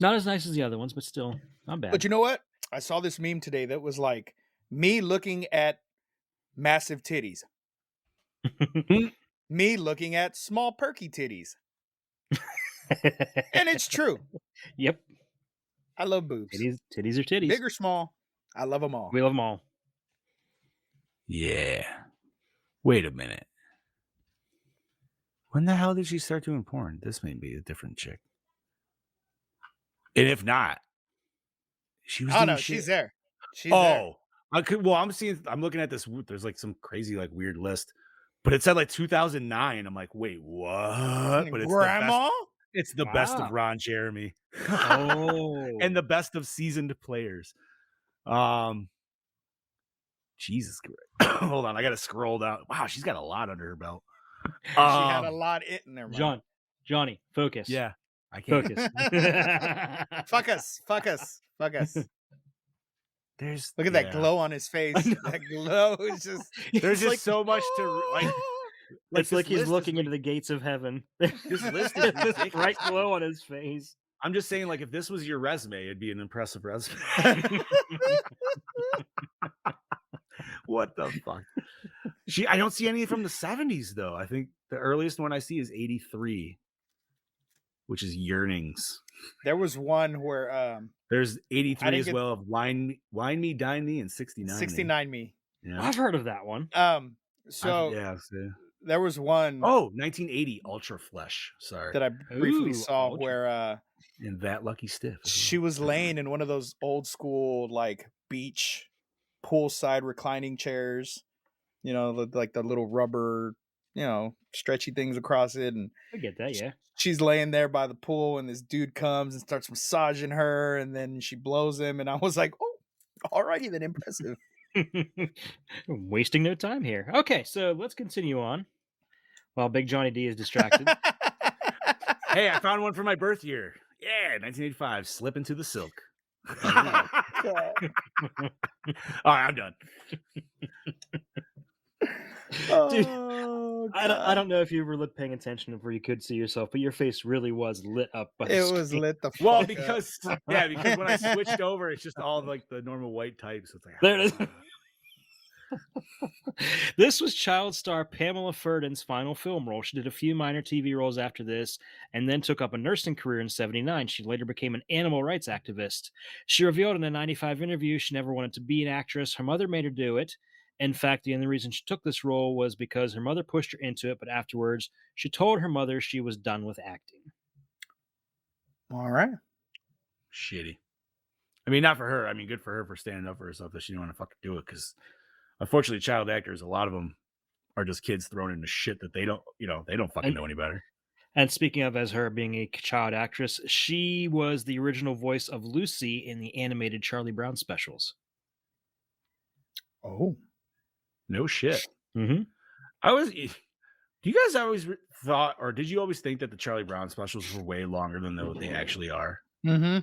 Not as nice as the other ones, but still not bad. But you know what? I saw this meme today that was like me looking at massive titties. Me looking at small perky titties. And it's true. Yep. I love boobs. Titties are titties. Big or small, I love them all. We love them all. Yeah. Wait a minute. When the hell did she start doing porn? This may be a different chick. And if not, she was. Oh doing no, shit. she's there. She's there. I could. Well, I'm looking at this. There's like some crazy, like weird list, but it said like 2009. I'm like, wait, what? But it's Grandma. It's the best of Ron Jeremy. And the best of seasoned players. Jesus Christ. Hold on, I gotta scroll down. Wow, she's got a lot under her belt. She had a lot in there, man. Johnny, focus. Yeah, I can't. Focus. Fuck us. There's Look at that glow on his face. That glow is just. There's just like, so much to like. It's like he's looking into the gates of heaven. This list is ridiculous. Bright glow on his face. I'm just saying, like, if this was your resume, it'd be an impressive resume. What the fuck? I don't see any from the 70s though. I think the earliest one I see is 83, which is Yearnings. There was one where there's 83 as well of Wine Me, Dine Me, and 69. 69 Me. Yeah. I've heard of that one. There was one. Oh, 1980 Ultra Flesh. Sorry, that I briefly saw where in That Lucky Stiff. She was laying in one of those old school like beach poolside reclining chairs, you know, like the little rubber, you know, stretchy things across it, and I get that. Yeah, she's laying there by the pool, and this dude comes and starts massaging her, and then she blows him, and I was like, oh, alrighty then, impressive. Wasting no time here. Okay, so let's continue on while Big Johnny D is distracted. Hey, I found one for my birth year. Yeah, 1985. Slip Into the Silk. All right, I'm done. Dude, I don't know if you were paying attention where you could see yourself, but your face really was lit up. By it was lit the fuck well because up. Yeah, because when I switched over, it's just all like the normal white type. So it's like there it is. This was child star Pamela Ferdin's final film role. She did a few minor TV roles after this and then took up a nursing career in 79. She later became an animal rights activist. She revealed in a 95 interview she never wanted to be an actress. Her mother made her do it. In fact, the only reason she took this role was because her mother pushed her into it, but afterwards, she told her mother she was done with acting. All right. Shitty. I mean, not for her. I mean, good for her for standing up for herself that she didn't want to fucking do it. Because unfortunately, child actors, a lot of them are just kids thrown into shit that they don't, they don't fucking know any better. And speaking of as her being a child actress, she was the original voice of Lucy in the animated Charlie Brown specials. Oh. No shit. Mm-hmm. Do you guys always thought, or did you always think that the Charlie Brown specials were way longer than what they actually are? Mm-hmm.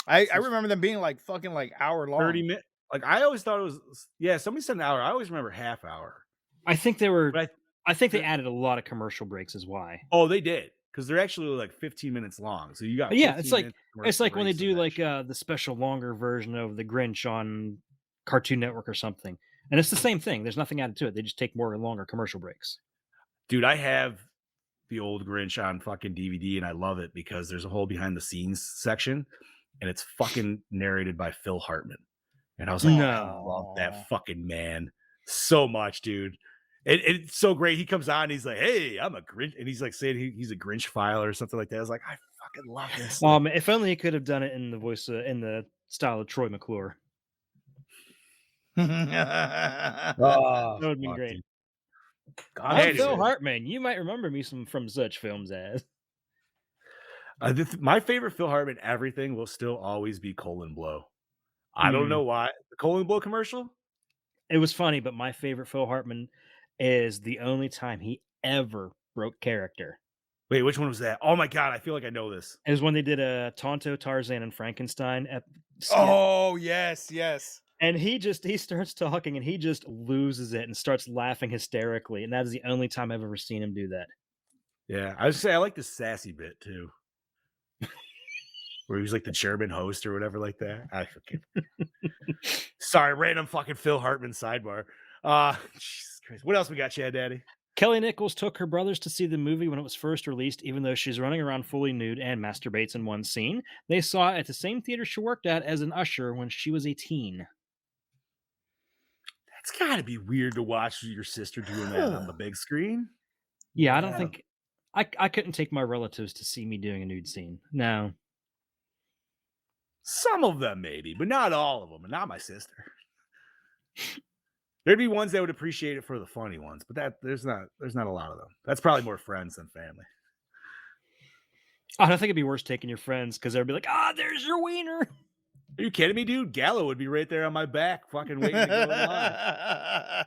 I remember them being like fucking like hour long. 30 minutes. Like I always thought it was. Yeah, somebody said an hour. I always remember half hour. I think they were. But I think they added a lot of commercial breaks. Is why. Oh, they did, because they're actually like 15 minutes long. So you got. Yeah, it's like when they breaks do in that like shit. the special longer version of the Grinch on Cartoon Network or something, and it's the same thing. There's nothing added to it. They just take more and longer commercial breaks. Dude, I have the old Grinch on fucking DVD, and I love it because there's a whole behind the scenes section, and it's fucking narrated by Phil Hartman. And I was like, I love that fucking man so much, dude. It's so great. He comes on, and he's like, "Hey, I'm a Grinch," and he's like saying he's a Grinch file or something like that. I was like, I fucking love this. If only he could have done it in the voice in the style of Troy McClure. That would have been great. Dude. I'm Phil Hartman. You might remember me from such films as. My favorite Phil Hartman everything will still always be Colon Blow. I don't know why. The Colon Blow commercial? It was funny, but my favorite Phil Hartman is the only time he ever broke character. Wait, which one was that? Oh my god, I feel like I know this. It was when they did a Tonto, Tarzan, and Frankenstein skit. Oh, yes. And he starts talking and he just loses it and starts laughing hysterically. And that is the only time I've ever seen him do that. Yeah, I was say I like the sassy bit too. Where he was like the German host or whatever like that. I forget. Sorry, random fucking Phil Hartman sidebar. Jesus Christ. What else we got, Chad Daddy? Kelly Nichols took her brothers to see the movie when it was first released, even though she's running around fully nude and masturbates in one scene. They saw it at the same theater she worked at as an usher when she was a teen. That's got to be weird to watch your sister doing that on the big screen. Yeah, I don't think... I couldn't take my relatives to see me doing a nude scene. No. Some of them maybe, but not all of them, and not my sister. There'd be ones that would appreciate it for the funny ones, but there's not a lot of them. That's probably more friends than family. I don't think it'd be worse taking your friends because they'd be like, there's your wiener. Are you kidding me, dude? Gallo would be right there on my back, fucking waiting to go live.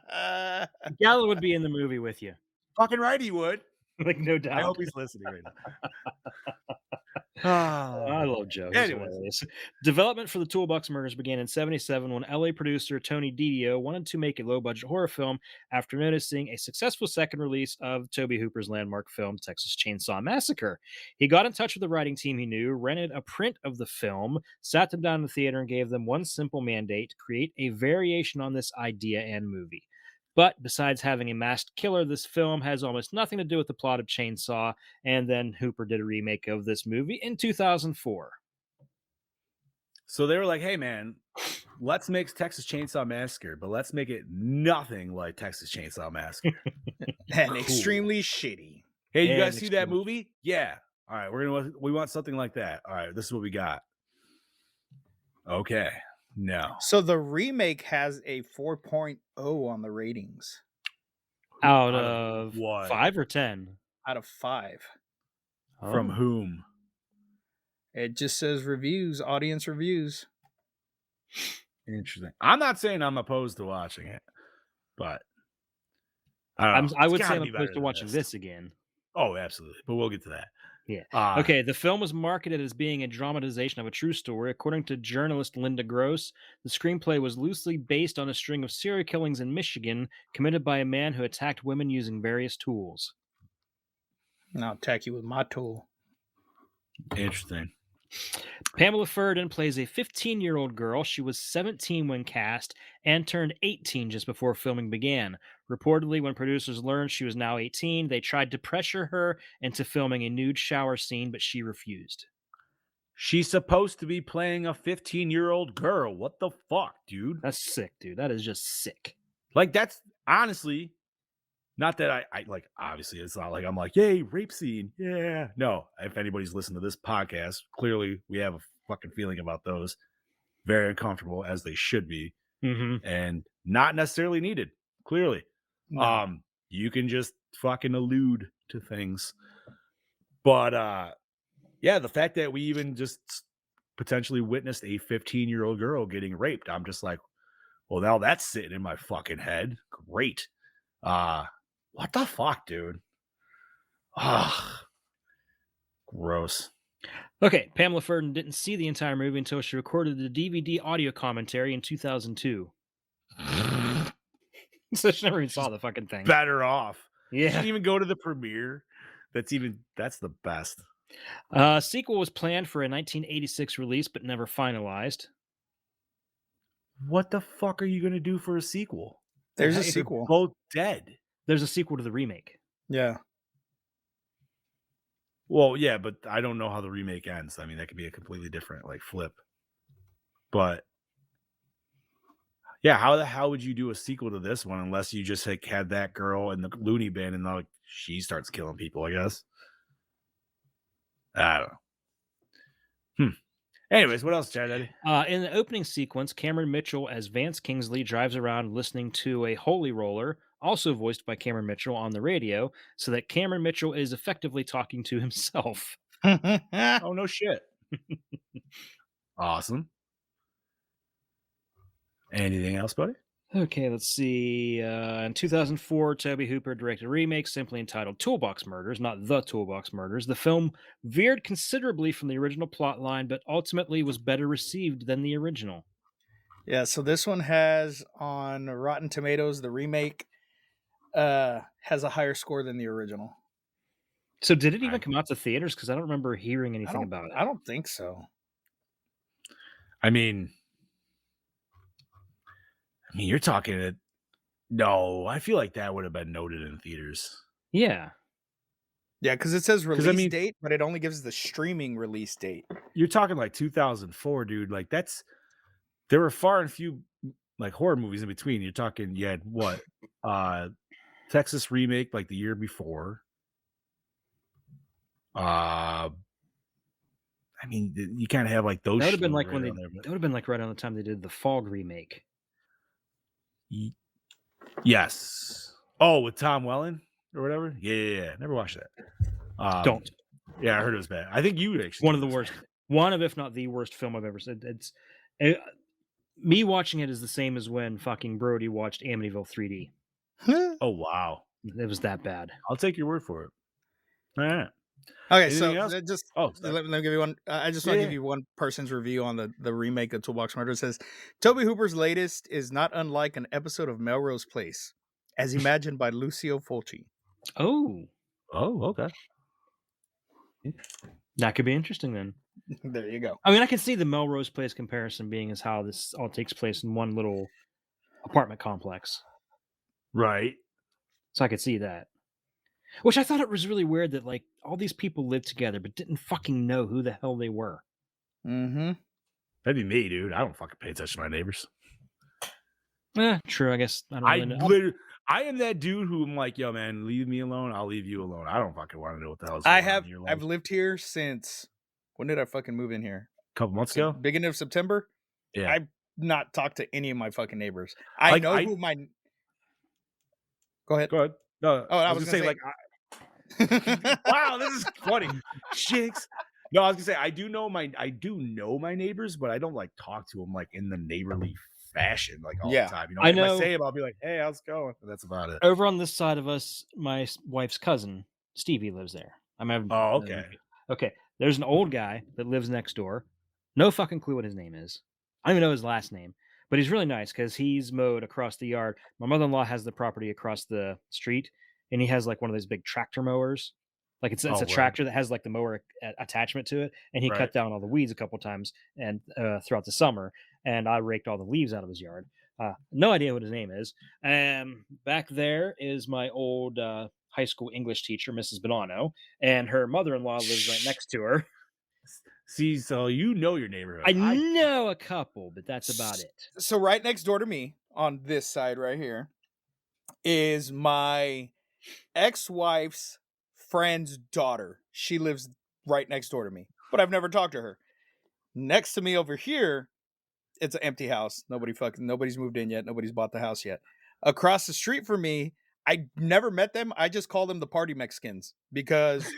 Gallo would be in the movie with you. Fucking right, he would. Like, no doubt. I hope he's listening right now. I love Joe. Anyways, development for the Toolbox Murders began in 1977 when LA producer Tony Didio wanted to make a low-budget horror film after noticing a successful second release of Tobe Hooper's landmark film, Texas Chainsaw Massacre. He got in touch with the writing team he knew, rented a print of the film, sat them down in the theater, and gave them one simple mandate: create a variation on this idea and movie. But besides having a masked killer, this film has almost nothing to do with the plot of Chainsaw, and then Hooper did a remake of this movie in 2004. So they were like, hey, man, let's make Texas Chainsaw Massacre, but let's make it nothing like Texas Chainsaw Massacre. And extremely shitty. Hey, you guys see that movie? Yeah. All right, we want something like that. All right, this is what we got. Okay. No. So the remake has a 4.0 on the ratings. Out of what? 5 or 10? Out of 5. From whom? It just says reviews, audience reviews. Interesting. I'm not saying I'm opposed to watching it, but I would say I'm opposed to watching this again. Oh, absolutely. But we'll get to that. Yeah. Okay, the film was marketed as being a dramatization of a true story. According to journalist Linda Gross, the screenplay was loosely based on a string of serial killings in Michigan committed by a man who attacked women using various tools. And I'll attack you with my tool. Interesting. Pamela Ferdin plays a 15-year-old girl. She was 17 when cast and turned 18 just before filming began. Reportedly, when producers learned she was now 18, they tried to pressure her into filming a nude shower scene, but she refused. She's supposed to be playing a 15-year-old girl. What the fuck, dude? That's sick, dude. That is just sick. Like, that's honestly not that I like, obviously, it's not like I'm like, yay, rape scene. Yeah. No, if anybody's listened to this podcast, clearly we have a fucking feeling about those. Very uncomfortable, as they should be, and not necessarily needed, clearly. No. You can just fucking allude to things. But yeah, the fact that we even just potentially witnessed a 15-year-old girl getting raped, I'm just like, well, now that's sitting in my fucking head. Great. What the fuck, dude? Ah, gross. Okay, Pamela Ferdin didn't see the entire movie until she recorded the DVD audio commentary in 2002. So she never even saw the fucking thing. Better off. She Yeah. didn't even go to the premiere. That's the best. Sequel was planned for a 1986 release, but never finalized. What the fuck are you gonna do for a sequel? There's a They're sequel. both dead. There's a sequel to the remake. Yeah. Well, yeah, but I don't know how the remake ends. I mean, that could be a completely different like flip. But yeah, how the hell would you do a sequel to this one unless you just like had that girl in the loony bin and like she starts killing people? I guess. I don't know. Anyways, what else, Chad? Eddie? In the opening sequence, Cameron Mitchell as Vance Kingsley drives around listening to a holy roller, also voiced by Cameron Mitchell, on the radio, so that Cameron Mitchell is effectively talking to himself. Oh no shit. Awesome. Anything else, buddy? Okay, let's see. In 2004, Tobe Hooper directed a remake simply entitled Toolbox Murders, not The Toolbox Murders. The film veered considerably from the original plot line, but ultimately was better received than the original. Yeah, so this one has on Rotten Tomatoes, the remake has a higher score than the original. So did it even come out to theaters? Because I don't remember hearing anything about it. I don't think so. I mean, you're talking it. No, I feel like that would have been noted in theaters. Yeah. Yeah, because it says release I mean- date, but it only gives the streaming release date. You're talking like 2004, dude. Like there were far and few like horror movies in between. You're talking, you had what? Texas remake like the year before. I mean, you kind of have like those. That would have been shows like right when they. on there, but- That would have been like right on the time they did the Fog remake. Yes. Oh, with Tom Welling or whatever. Yeah. Never watched that. Don't. Yeah, I heard it was bad. I think you actually. One of the worst. One of, if not the worst film I've ever seen. Me watching it is the same as when fucking Brody watched Amityville 3D. Oh wow. It was that bad. I'll take your word for it. All right. Okay, Anything so else? just Oh, let me give you one. I just want to give you one person's review on the remake of Toolbox Murders. It says Tobe Hooper's latest is not unlike an episode of Melrose Place, as imagined by Lucio Fulci. Oh, okay. that could be interesting then. There you go. I mean, I can see the Melrose Place comparison being as how this all takes place in one little apartment complex. Right. So I could see that. Which I thought it was really weird that like all these people lived together but didn't fucking know who the hell they were. Mm-hmm. That'd be me, dude. I don't fucking pay attention to my neighbors. True. I guess I don't really know. I am that dude who I'm like, yo, man, leave me alone. I'll leave you alone. I don't fucking want to know what the hell's going on in your life. I've lived here since when did I fucking move in here? A couple months ago. Beginning of September. Yeah. I've not talked to any of my fucking neighbors. I know who my. Go ahead. Go ahead. No, Oh, I was gonna say like, wow, this is funny. Jinx. No, I was gonna say I do know my neighbors, but I don't like talk to them like in the neighborly fashion like all Yeah. the time. You know, I if know. I say them, I'll be like, hey, how's it going? And that's about it. Over on this side of us, my wife's cousin, Stevie, lives there. Oh, okay. Okay. There's an old guy that lives next door. No fucking clue what his name is. I don't even know his last name. But he's really nice because he's mowed across the yard. My mother-in-law has the property across the street, and he has like one of those big tractor mowers. Like it's Oh, a word. tractor that has like the mower attachment to it, and he Right. cut down all the weeds a couple times and throughout the summer, and I raked all the leaves out of his yard. No idea what his name is. Back there is my old high school English teacher, Mrs. Bonanno, and her mother-in-law lives right next to her. See, so you know your neighborhood. I know a couple, but that's about it. So right next door to me, on this side right here, is my ex-wife's friend's daughter. She lives right next door to me, but I've never talked to her. Next to me over here, it's an empty house. Nobody's moved in yet. Nobody's bought the house yet. Across the street from me, I never met them. I just call them the Party Mexicans because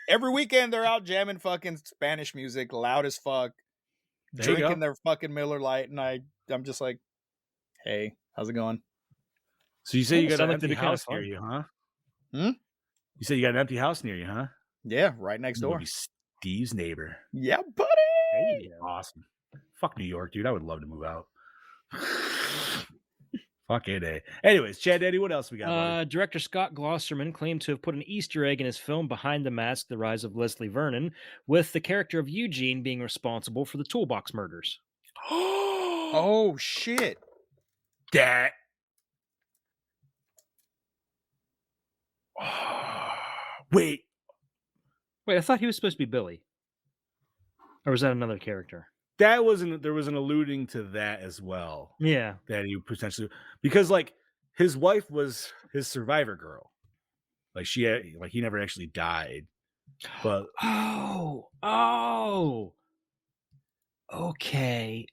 every weekend they're out jamming fucking Spanish music, loud as fuck, There you drinking go. their fucking Miller Lite, and I'm just like, hey, how's it going? So you say you got Sound an like they'd empty be kinda house near fun. you, huh? Hmm? You said you got an empty house near you, huh? Yeah, right next I'm gonna door. be Steve's neighbor. Yeah, buddy. There you go. Awesome. Fuck New York, dude. I would love to move out. Fuck it, eh? Anyways, Chad Daddy, what else we got, buddy? Director Scott Glosserman claimed to have put an Easter egg in his film Behind the Mask: The Rise of Leslie Vernon, with the character of Eugene being responsible for the Toolbox Murders. Oh shit. That. Wait. Wait, I thought he was supposed to be Billy, or was that another character? There was an alluding to that as well. Yeah. That he potentially, because like his wife was his survivor girl. Like he never actually died. But Oh. Okay.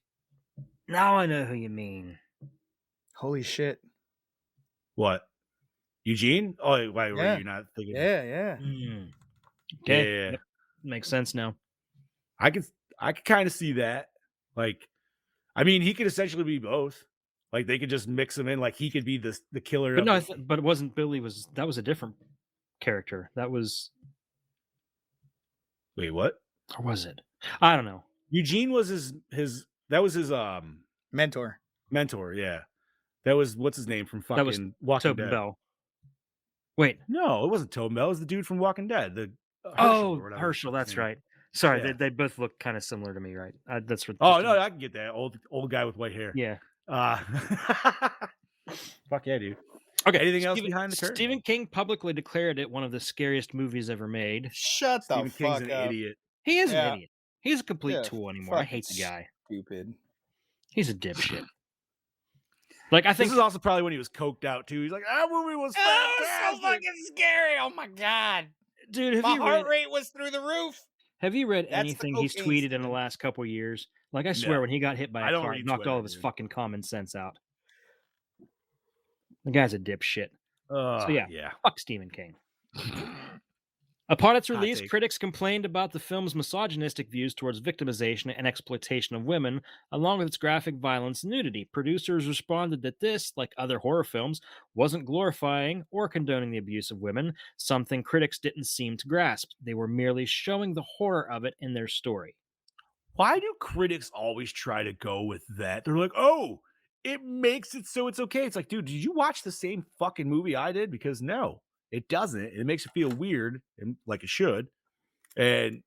Now I know who you mean. Holy shit. what? Eugene? Oh, why Yeah. were you not thinking? Yeah. Okay. Yeah. Yep. Makes sense now. I could kind of see that. Like, I mean, he could essentially be both. Like they could just mix him in. Like he could be the killer. But of no, the- but it wasn't Billy. That was a different character. That was, Wait, what? or was it? I don't know. Eugene was his that was his Mentor. mentor. Yeah, that was what's his name from That was fucking Walking Tobin Dead. Bell. Wait. No, it wasn't Tobin Bell. It was the dude from Walking Dead. The Oh, or whatever Herschel. his That's name. right. Sorry, Yeah. they both look kind of similar to me, right? That's what. Oh just- no, I can get that old guy with white hair. Yeah. Fuck yeah, dude. Okay. Anything else behind the curtain? Stephen King publicly declared it one of the scariest movies ever made. Shut the Stephen King's fuck an up. idiot. He is Yeah. an idiot. He's a complete Yeah, tool anymore. I fucking hate the guy. Stupid. He's a dipshit. Like I think This is also probably when he was coked out too. He's like, that movie was fantastic. scary. Oh my god. dude, have My you heart read rate was through the roof. have you read That's the anything he's cocaine, tweeted in the Stephen. last couple years? Like I swear No. when he got hit by I a don't car, it read knocked all Twitter, of his dude. fucking common sense out. The guy's a dipshit. So yeah. Fuck Stephen King. Upon its Hot release, take. critics complained about the film's misogynistic views towards victimization and exploitation of women, along with its graphic violence and nudity. Producers responded that this, like other horror films, wasn't glorifying or condoning the abuse of women, something critics didn't seem to grasp. They were merely showing the horror of it in their story. Why do critics always try to go with that? They're like, oh, it makes it so it's okay. It's like, dude, did you watch the same fucking movie I did? Because no, it doesn't. It makes it feel weird and like it should. And,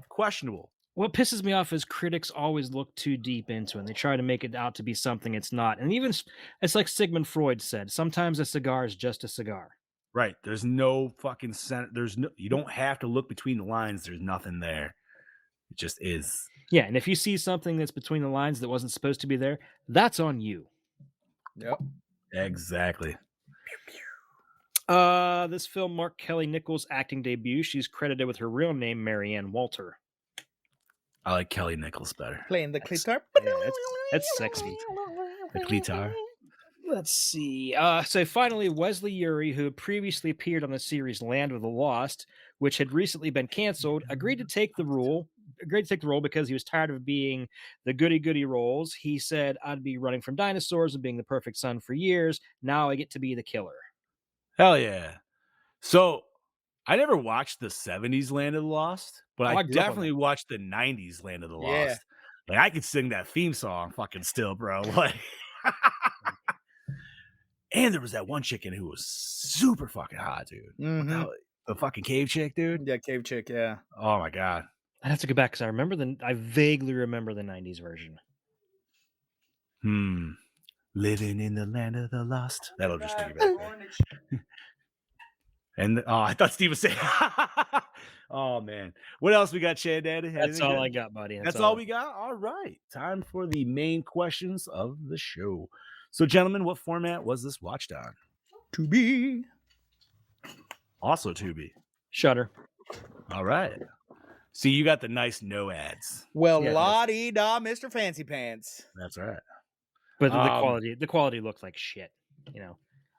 questionable. What pisses me off is critics always look too deep into it. And they try to make it out to be something it's not. And even it's like Sigmund Freud said, sometimes a cigar is just a cigar. Right. There's no fucking you don't have to look between the lines. There's nothing there. It just is. Yeah, and if you see something that's between the lines that wasn't supposed to be there, that's on you. Yep. Exactly. This film marked Kelly Nichols' acting debut. She's credited with her real name, Marianne Walter. I like Kelly Nichols better. Playing the guitar. Yeah, that's sexy. The guitar. Let's see. So finally, Wesley Ury, who had previously appeared on the series Land of the Lost, which had recently been canceled, agreed to take the role because he was tired of being the goody-goody roles. He said, I'd be running from dinosaurs and being the perfect son for years. Now I get to be the killer. Hell yeah. So I never watched the 70s Land of the Lost, but Oh, I I grew up on definitely watched the 90s Land of the Yeah. Lost. Like I could sing that theme song fucking still, bro. Like and there was that one chicken who was super fucking hot, dude. Mhm. Now, The fucking cave chick, dude. Yeah, cave chick. Yeah. Oh my god. I'd have to go back because I vaguely remember the '90s version. Living in the land of the lost. That'll just bring you back there. And I thought Steve was saying. Oh man, what else we got, Chad Daddy? That's all I got, buddy. That's all we got. All right, time for the main questions of the show. So, gentlemen, what format was this watched on? Tubi. Also, Tubi. Shutter. All right. See, you got the nice no ads. Well, Yeah. la-di-da, Mr. Fancy Pants. That's right. But the quality looked like shit. You know.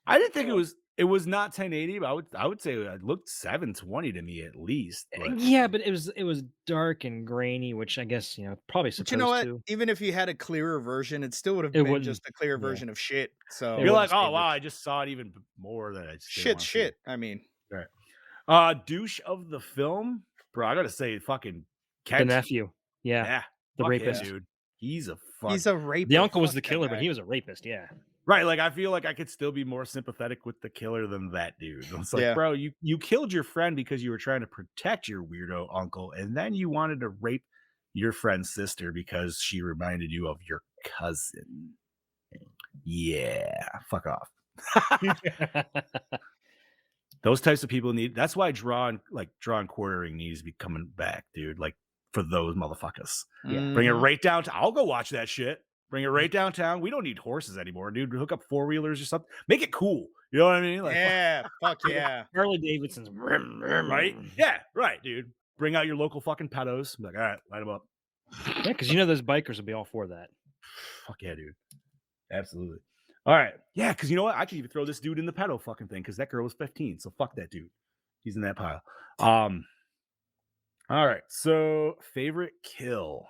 I didn't think it was not 1080, but I would say it looked 720 to me at least. But Yeah, but it was dark and grainy, which I guess probably supposed But you know what? to. Even if you had a clearer version, it still would have It been wouldn't- just a clear yeah. version of shit. So you're like, wouldn't oh save wow, it. I just saw it even more than I just didn't wanna see shit. it. I mean, Douche of the film, bro. I gotta say, fucking The Kent. nephew. Yeah. The fuck rapist. him, dude. He's a fuck. he's a rapist. The uncle was the Fuck that killer, guy. but he was a rapist. Yeah. Right, like I feel like I could still be more sympathetic with the killer than that dude. It's like, Yeah. bro, you killed your friend because you were trying to protect your weirdo uncle, and then you wanted to rape your friend's sister because she reminded you of your cousin. Yeah, fuck off. Those types of people need. That's why draw and quartering needs to be coming back, dude. Like for those motherfuckers. Bring it Mhm. right downtown. I'll go watch that shit. Bring it right downtown. We don't need horses anymore, dude. Hook up 4-wheelers or something. Make it cool. You know what I mean? Like, Yeah, fuck yeah. Harley Davidson's right? Yeah, right, dude. Bring out your local fucking pedos. Be like, all right, light them up. Yeah, because those bikers will be all for that. Fuck yeah, dude. Absolutely. All right. Yeah, because you know what? I could even throw this dude in the pedo fucking thing because that girl was 15. So fuck that dude. He's in that pile. All right. So favorite kill.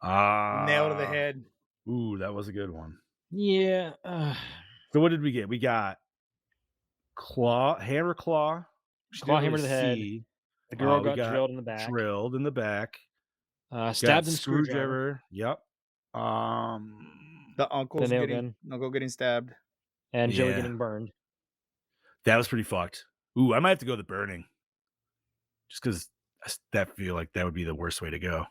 Nail to the head. Ooh, that was a good one. Yeah. So what did we get? We got hammer claw. She Claw, didn't hammer to the head. see. The girl We got drilled in the back. Drilled in the back. Stabbed Got in screwdriver. Yep. The uncle's nail getting uncle getting stabbed. And Joey Yeah. getting burned. That was pretty fucked. Ooh, I might have to go the burning. Just because I feel like that would be the worst way to go.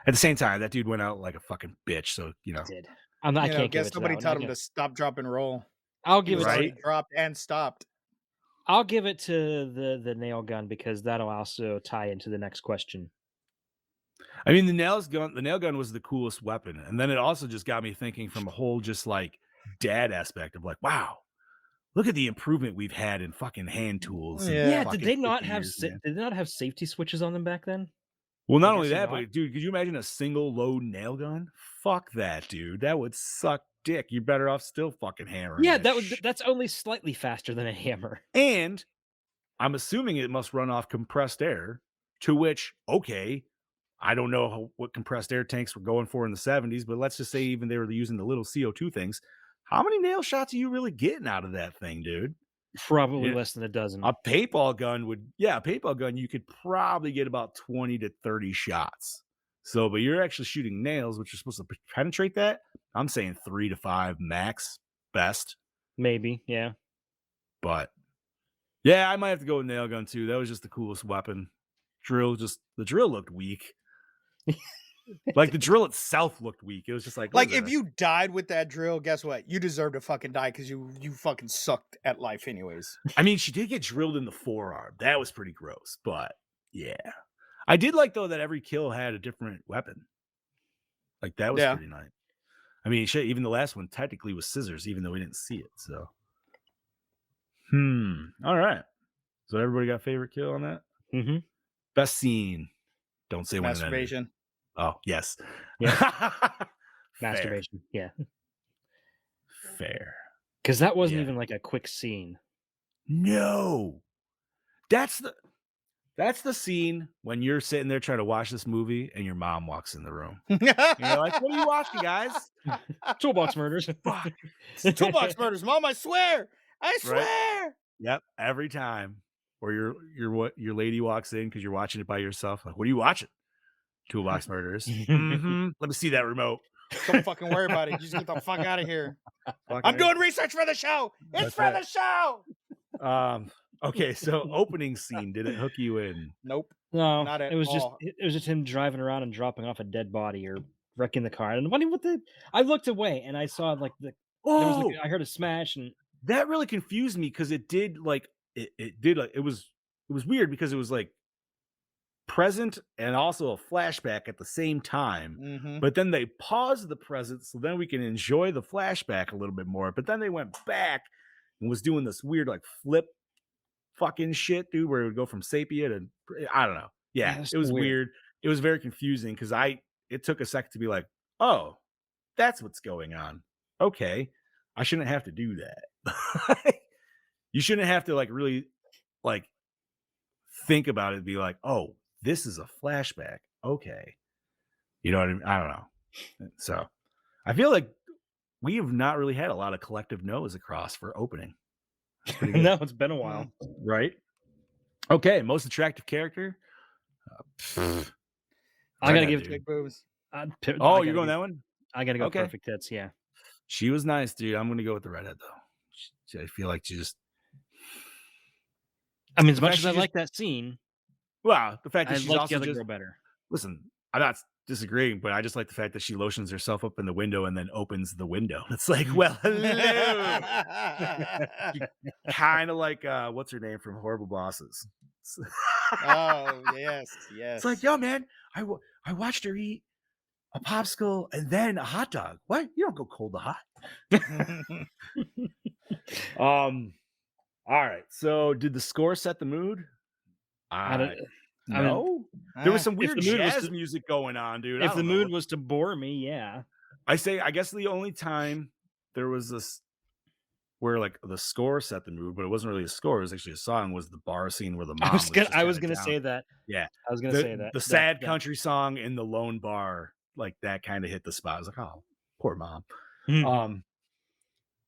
At the same time, that dude went out like a fucking bitch. So, you know. Did. I can't give guess it to somebody that one. told him to stop, drop, and roll. I'll He give it was to already dropped and stopped. I'll give it to the nail gun because that'll also tie into the next question. I mean, the nail gun was the coolest weapon. And then it also just got me thinking from a whole just like dad aspect of like, wow, look at the improvement we've had in fucking hand tools. in Yeah, Did fucking they not 50 have years, man. did they not have safety switches on them back then? Well, not I'm only guessing that, not. but dude, could you imagine a single load nail gun? Fuck that, dude. That would suck dick. You're better off still fucking hammering. Yeah, that that's only slightly faster than a hammer. And I'm assuming it must run off compressed air, to which, okay, I don't know what compressed air tanks were going for in the 70s, but let's just say even they were using the little CO2 things. How many nail shots are you really getting out of that thing, dude? Probably Yeah. less than a dozen. A paintball gun, you could probably get about 20 to 30 shots. So, but you're actually shooting nails, which are supposed to penetrate that. I'm saying 3 to 5 max, best. Maybe, yeah. But yeah, I might have to go with nail gun too. That was just the coolest weapon. The drill looked weak. Like the drill itself looked weak. It was just like If you died with that drill, guess what? You deserve to fucking die because you fucking sucked at life anyways. I mean, she did get drilled in the forearm. That was pretty gross. But yeah, I did like though that every kill had a different weapon. Like that was pretty nice. I mean, shit, even the last one technically was scissors, even though we didn't see it. So, all right. So everybody got favorite kill on that? Mm-hmm. Best scene. Don't say when it ended. Masturbation. Oh, yes. Yeah. Masturbation. Yeah. Fair. Because that wasn't Yeah. even like a quick scene. No. That's the scene when you're sitting there trying to watch this movie and your mom walks in the room. And you're like, what are you watching, guys? Toolbox Murders. Fuck. Toolbox Murders, Mom, I swear. I swear. Yep. Every time. Or your lady walks in because you're watching it by yourself. Like, what are you watching? Toolbox Murders. Let me see that remote. Don't fucking worry about it. You just get the fuck out of here. Fucking I'm A. doing research for the show. That's It's for right. the show. Okay, so opening scene, did it hook you in? Nope. No, Not at it was all. just him driving around and dropping off a dead body or wrecking the car. And what the? I looked away and I saw like there was Oh, I heard a smash and that really confused me because it did like it did like it was weird because it was like present and also a flashback at the same time. Mhm. But then they paused the present so then we can enjoy the flashback a little bit more. But then they went back and was doing this weird like flip fucking shit, dude, where it would go from sepia to I don't know. Yeah, that's it was weird. weird. It was very confusing because it took a second to be like, oh, that's what's going on. Okay. I shouldn't have to do that. You shouldn't have to like really like think about it and be like, oh, this is a flashback. Okay. You know what I mean? I don't know. So I feel like we have not really had a lot of collective no's across for opening. That's pretty good. No, it's been a while. Right? Okay, most attractive character. I gotta Redhead, give dude. Big boobs. Oh, you're going that one? I gotta go Okay. perfect tits. Yeah. She was nice, dude. I'm gonna go with the redhead though. I feel like she just I mean, as The much fact as she I just- like that scene, wow. The fact I that she's like the also other just girl better. listen. I'm not disagreeing, but I just like the fact that she lotions herself up in the window and then opens the window. It's like, well, hello. Kind of like what's her name from Horrible Bosses. Oh yes, yes. It's like, yo, man, I watched her eat a popsicle and then a hot dog. What? You don't go cold to hot. All right. So, did the score set the mood? I don't- I mean, No. There was some if weird the mood was jazz to- music going on, dude. I if the don't know. mood was to bore me, yeah. I guess the only time there was this where like the score set the mood, but it wasn't really a score, it was actually a song, was the bar scene where the mom I was gonna kinda down. say that. Yeah. I was gonna say that. The sad country song in the lone bar, like that kind of hit the spot. I was like, oh, poor mom. Mhm.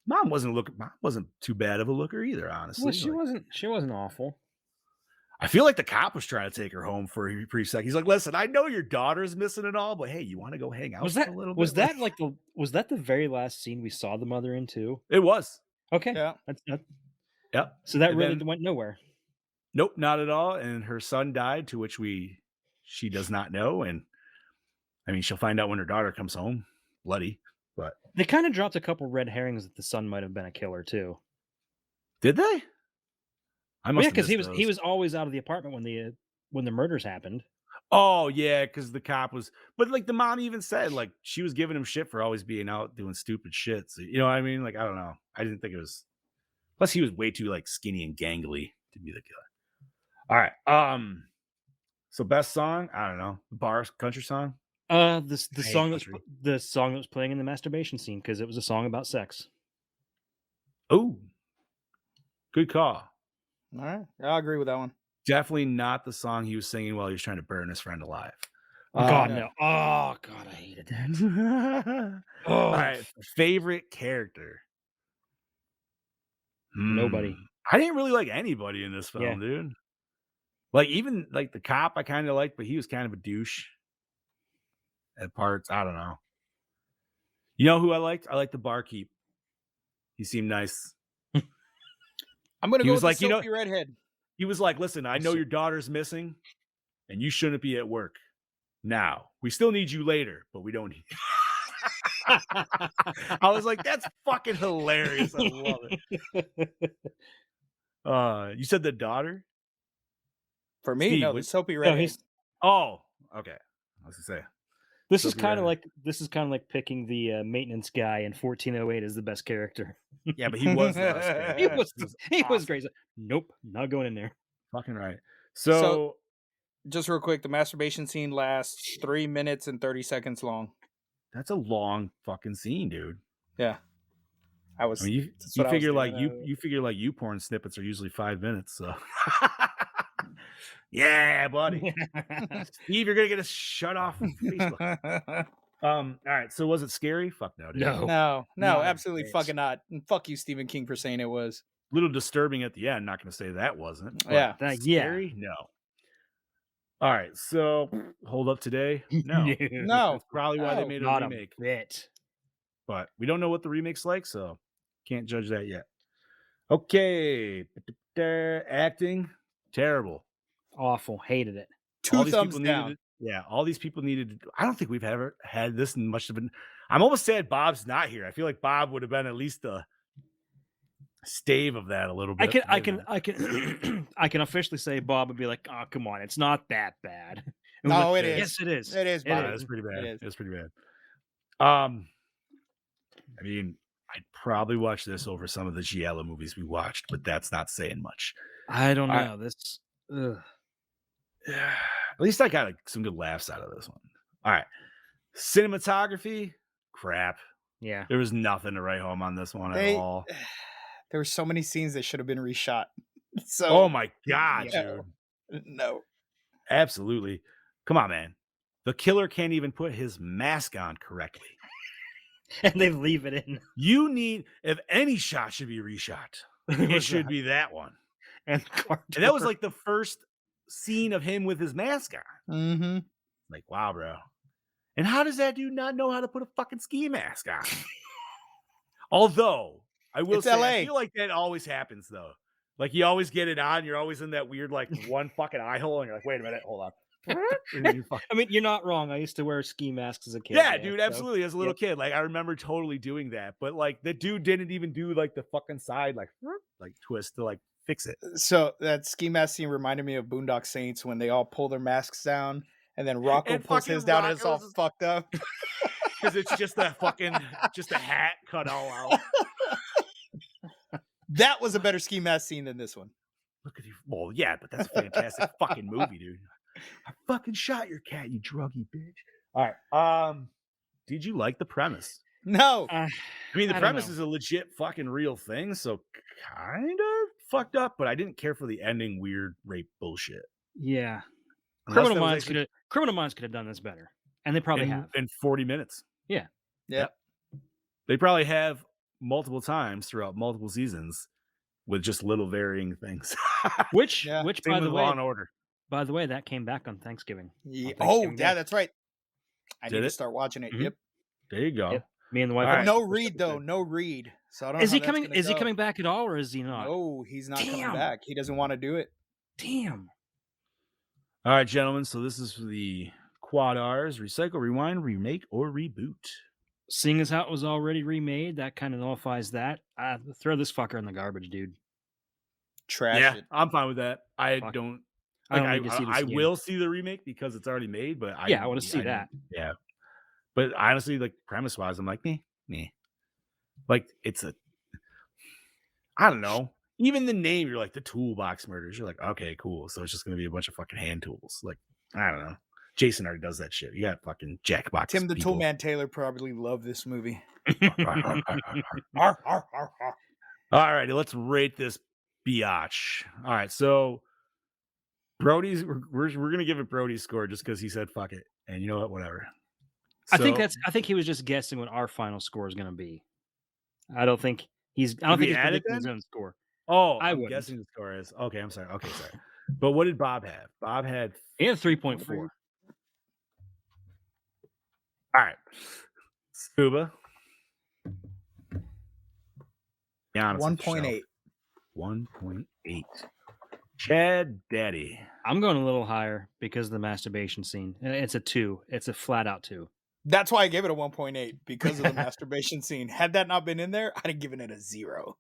Mom wasn't too bad of a looker either, honestly. Well, she Like, wasn't awful. I feel like the cop was trying to take her home for a brief second. He's like, listen, I know your daughter's missing and all, but hey, you want to go hang out Was for that a little bit? was that like was that the very last scene we saw the mother in too? It was. Okay. Yeah. Yep. So that And really then- went nowhere. Nope, not at all. And her son died, to which she does not know. And I mean, she'll find out when her daughter comes home, bloody. But They kind of dropped a couple red herrings that the son might have been a killer too. did they? I Well, must yeah, have because he missed was those. always out of the apartment when the murders happened. Oh yeah, because the cop was. But like the mom even said, like she was giving him shit for always being out doing stupid shit. So, you know what I mean? Like I don't know. I didn't think it was. Plus, he was way too like skinny and gangly to be the killer. All right. So best song? I don't know. The bar country song. The I hate song country. the song that was playing in the masturbation scene because it was a song about sex. Oh, good call. All right. I'll agree with that one. Definitely not the song he was singing while he was trying to burn his friend alive. God Um, no! Oh God, I hated that. Oh, All right, favorite character. Nobody. I didn't really like anybody in this film, Yeah. dude. Like even like the cop, I kind of liked, but he was kind of a douche at parts. I don't know. You know who I liked? I liked the barkeep. He seemed nice. I'm gonna He go was with like, the you know- Sophie redhead. He was like, "Listen, I know your daughter's missing, and you shouldn't be at work. Now we still need you later, but we don't need." I was like, "That's fucking hilarious! I love it." You said the daughter? For me, Steve, no, the what- Soapy No, redhead. he's Oh, okay. I was gonna say. this is Sophie kind of Redhead. like picking the maintenance guy in 1408 as the best character. Yeah, but he was the best character. He was awesome. great. Nope, not going in there. Fucking right. So- So Just real quick, the masturbation scene lasts 3 minutes and 30 seconds long. that's a long fucking scene, dude. Yeah. I was I mean, you what I was figure like thinking you figure like you porn snippets are usually 5 minutes. So yeah, buddy. Steve, you're gonna get us shut off from Facebook. All right. So was it scary? Fuck no, dude. No. no, Not absolutely great. fucking not. And fuck you, Stephen King, for saying it was. Little disturbing at the end. Not gonna say that wasn't. but Yeah. Yeah. Scary? No. All right, so hold up today. No, No. that's probably why they No. made a Not remake. a bit. But we don't know what the remake's like, so can't judge that yet. Okay, acting terrible. Awful. Hated it. Two thumbs people down. needed it. Yeah, all these people needed. I don't think we've ever had this much of an. I'm almost sad Bob's not here. I feel like Bob would have been at least a stave of that a little bit. I can officially say Bob would be like, oh, come on, it's not that bad. And No, like, it is. Yes, it is. It is, Bob. It's pretty bad. It is. It's pretty bad. I mean, I'd probably watch this over some of the Giallo movies we watched, but that's not saying much. I don't I- know. This. Ugh. At least I got some good laughs out of this one. All right, cinematography, crap. Yeah. There was nothing to write home on this one They- at all. There were so many scenes that should have been reshot. So Oh my god, yeah. dude! No. Absolutely. Come on, man. The killer can't even put his mask on correctly. And they leave it in. You need, if any shot should be reshot, it should be that one. And And that was like the first scene of him with his mask on. Mm-hmm. Like, wow, bro. And how does that dude not know how to put a fucking ski mask on? Although, I will It's say, LA. I feel like that always happens, though. Like, you always get it on. You're always in that weird, like, one fucking eye hole. And you're like, wait a minute, hold on. And then you fucking- I mean, you're not wrong. I used to wear ski masks as a kid. yeah, man, dude, so- absolutely. As a little kid, like, I remember totally doing that. But, like, the dude didn't even do, like, the fucking side, like twist to, like, fix it. So that ski mask scene reminded me of Boondock Saints when they all pull their masks down and then Rocco And pulls fucking his down and it's all Rocco's is- fucked up. Because it's just that fucking, just a hat cut all out. That was a better ski mask scene than this one. Look at you. Well, yeah, but that's a fantastic fucking movie, dude. I fucking shot your cat, you druggy bitch. All right. Did you like the premise? No. I mean, the I don't premise know. is a legit fucking real thing, so kind of fucked up, but I didn't care for the ending weird rape bullshit. Yeah. Unless Criminal that was Minds actually could have done this better. And they probably have. in 40 minutes. Yeah. They probably have multiple times throughout multiple seasons with just little varying things. Which Yeah. which Same by with the Law way, and Order. that came back on Thanksgiving. Yeah. On Oh, Thanksgiving yeah, Day. that's right. I Did need to it? start watching it. Mhm. Yep. There you go. Yep. Me and the wife. All right. No watched the first read though. episode. No read. So I don't Is know he how that's coming? gonna Is he go. coming back at all, or is he not? No, he's not coming Damn. back. He doesn't want to do it. Damn. All right, gentlemen. So this is for the Quad R's: recycle, rewind, remake, or reboot. Seeing as how it was already remade, that kind of nullifies that. Throw this fucker in the garbage, dude. Trash Yeah, it. I'm fine with that. I Fuck. don't. I don't Like, need to see this I again. will see the remake because it's already made, but Yeah, I want to see I- that. Yeah, but honestly, like premise wise, I'm like, meh. Like it's a, I don't know. Even the name, you're like the Toolbox Murders. You're like, okay, cool. So it's just gonna be a bunch of fucking hand tools. Like I don't know. Jason already does that shit. You got fucking Jackbox. Tim the people. Toolman Taylor probably loved this movie. All right, let's rate this biatch. All right, so Brody's we're gonna give it Brody's score just because he said fuck it, and you know what, whatever. I think So, he was just guessing what our final score is going to be. I don't think he's we predicting add it his then? own score. Oh, I I'm wouldn't. guessing the score is okay. I'm sorry. Okay, sorry. But what did Bob have? Bob had He had 3.4. all right. Scuba. Be honest with yourself. 1.8. 1.8. Chad Daddy. I'm going a little higher because of the masturbation scene. It's a 2. It's a flat out 2. That's why I gave it a 1.8 because of the masturbation scene. Had that not been in there, I'd have given it a 0.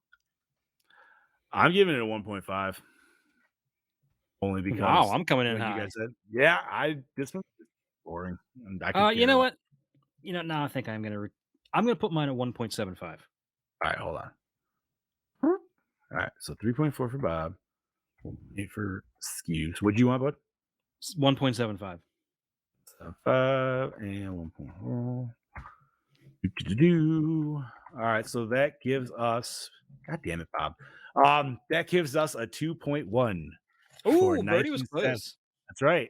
I'm giving it a 1.5. Only because Wow, I'm coming in like you high. guys said. Yeah, this one's boring. And I could You care know less. what? No, I think I'm gonna put mine at 1.75. All right, hold on. All right, so 3.4 for Bob. 1.8 for Skew. So what do you want, bud? 1.75. 5 and 1.4. Do. All right, so that gives us. God damn it, Bob. That gives us a 2.1. for Ooh, Birdie was 19 close. cents. That's right.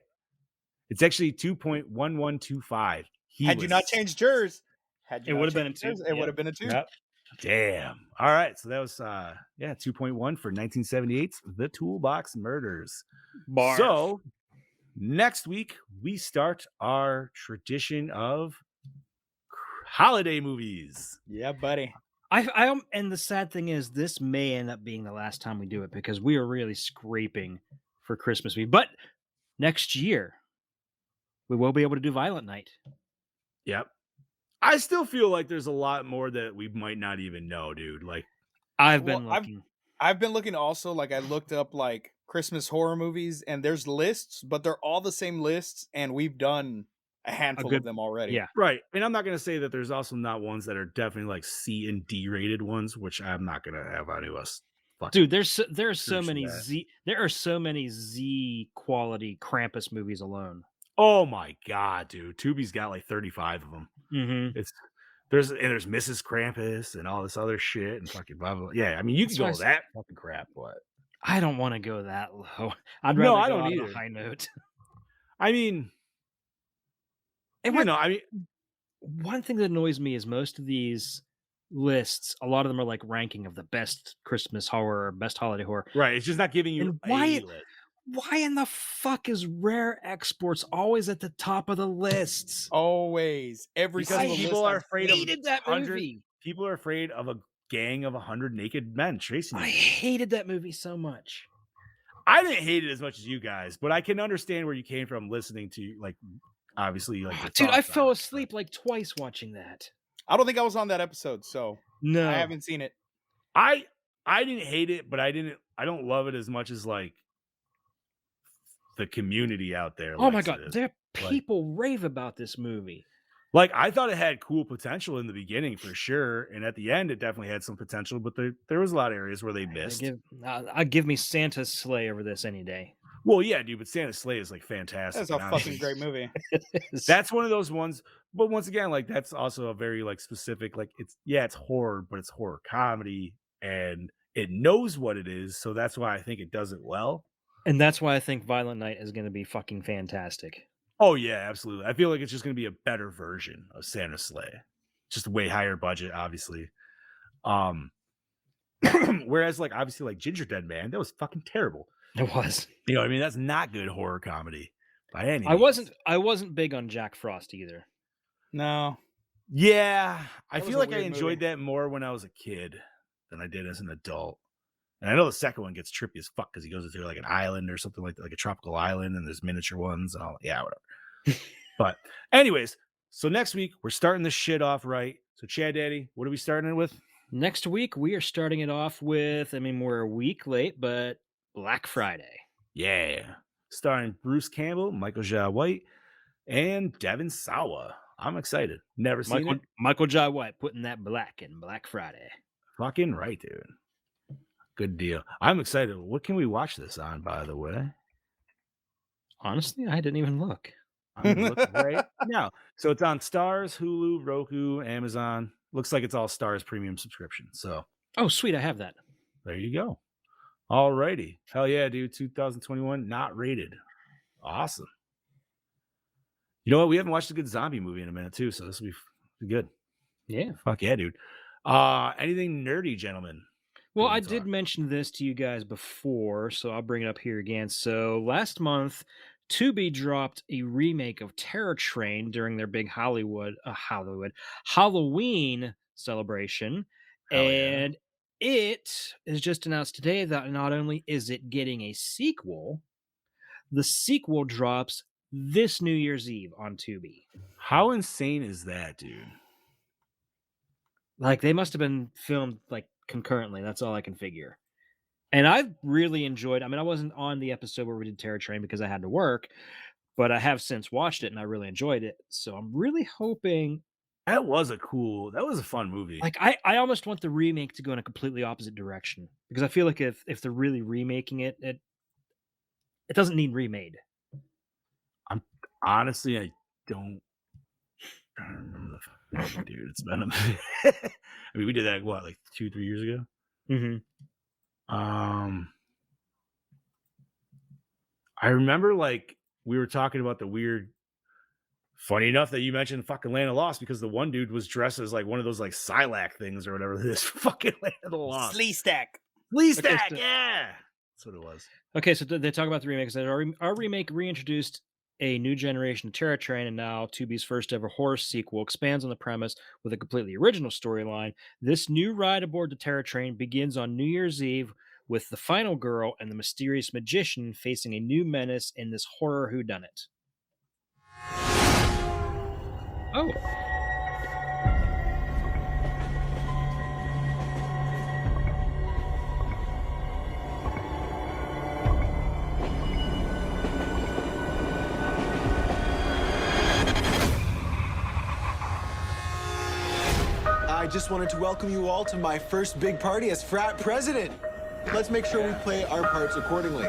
It's actually 2.1125. Had you not changed yours, It would have been a 2. it would have been a 2. Yep. Damn. All right. So that was 2.1 for 1978's The Toolbox Murders. Bar. So next week we start our tradition of holiday movies. Yeah, buddy. And the sad thing is, this may end up being the last time we do it because we are really scraping for Christmas movie. But next year, we will be able to do Violent Night. Yep. I still feel like there's a lot more that we might not even know, dude. Like, I've Well, been looking. I've been looking also, like, I looked up like Christmas horror movies, and there's lists, but they're all the same lists, and we've done a handful good- of them already. Yeah. right. And I'm not going to say that there's also not ones that are definitely like C and D rated ones, which I'm not going to have any of us. Dude, there are so Crucial many that. there are so many Z quality Krampus movies alone. Oh my God, dude. Tubi's got like 35 of them. Mm-hmm. There's Mrs. Krampus and all this other shit and fucking blah, blah, blah. Yeah, I mean, you can That's go why I with s- that fucking crap, but I don't want to go that low. I'd No, rather I go don't out on either. a high note. I mean, And you know, I mean, one thing that annoys me is most of these lists, a lot of them are like ranking of the best Christmas horror or best holiday horror. right. It's just not giving you And a why list. why in the fuck is Rare Exports always at the top of the lists? Always. Every Because single people list are I've afraid seen. hated that 100 movie. People are afraid of a gang of 100 naked men chasing I you. hated that movie so much. I didn't hate it as much as you guys, but I can understand where you came from listening to, like, obviously, like, your Dude, I thoughts on fell it. asleep like twice watching that. I don't think I was on that episode, so No. I haven't seen it. I didn't hate it, but I don't love it as much as like the community out there. Oh my likes god, it. there Like- people rave about this movie. Like, I thought it had cool potential in the beginning for sure, and at the end it definitely had some potential, but there was a lot of areas where they missed. I'd give me Santa's Sleigh over this any day. Well, yeah, dude, but Santa's Sleigh is like fantastic. That's a and honestly, fucking great movie. That's one of those ones, but once again, like, that's also a very like specific, like, it's horror, but it's horror comedy, and it knows what it is, so that's why I think it does it well. And that's why I think Violent Night is going to be fucking fantastic. Oh yeah, absolutely. I feel like it's just going to be a better version of Santa's Sleigh, just a way higher budget, obviously. Whereas, like, obviously, like Ginger Dead Man, that was fucking terrible. It was. You know what I mean? That's not good horror comedy by any I means. wasn't big on Jack Frost either. No. Yeah, I That was feel a like I weird enjoyed movie. that more when I was a kid than I did as an adult. And I know the second one gets trippy as fuck because he goes into like an island or something like that, like a tropical island, and there's miniature ones and all. Yeah, whatever. But anyways, so next week we're starting this shit off right. So Chad Daddy, what are we starting it with? Next week we are starting it off with, I mean, we're a week late, but Black Friday. Yeah, starring Bruce Campbell, Michael Jai White, and Devin Sawa. I'm excited. Never seen it. Michael Jai White putting that black in Black Friday. Fucking right, dude. Good deal. I'm excited. What can we watch this on, by the way? Honestly, I didn't even look. I'm looking right now. So it's on Stars, Hulu, Roku, Amazon. Looks like it's all Stars premium subscription. So Oh, sweet, I have that. there you go. All righty. Hell yeah, dude. 2021, not rated. Awesome. You know what? We haven't watched a good zombie movie in a minute, too. So this will be good. Yeah. Fuck yeah, dude. Anything nerdy, gentlemen? Well, we I can did talk? mention this to you guys before, so I'll bring it up here again. So last month, Tubi dropped a remake of Terror Train during their big Halloween celebration, Hell yeah. and it is just announced today that not only is it getting a sequel, the sequel drops this New Year's Eve on Tubi. How insane is that, dude? Like, they must have been filmed like concurrently. That's all I can figure. And I really enjoyed. I mean, I wasn't on the episode where we did Terror Train because I had to work, but I have since watched it and I really enjoyed it. So I'm really hoping. That was a fun movie. Like, I almost want the remake to go in a completely opposite direction because I feel like if they're really remaking it, it doesn't need remade. Honestly, I don't remember the fucking dude. It's been I mean, we did that what, like 2-3 years ago. Mm-hmm. I remember, like, we were talking about the weird. Funny enough that you mentioned fucking Land of the Lost because the one dude was dressed as like one of those like Silac things or whatever it is. Fucking Land of the Lost. Slee Stack. Lee Okay, Stack, so- yeah. That's what it was. Okay, so they talk about the remake. That our remake reintroduced a new generation of Terror Train, and now Tubi's first ever horror sequel expands on the premise with a completely original storyline. This new ride aboard the Terror Train begins on New Year's Eve with the final girl and the mysterious magician facing a new menace in this horror whodunit. Oh. I just wanted to welcome you all to my first big party as frat president. Let's make sure we play our parts accordingly.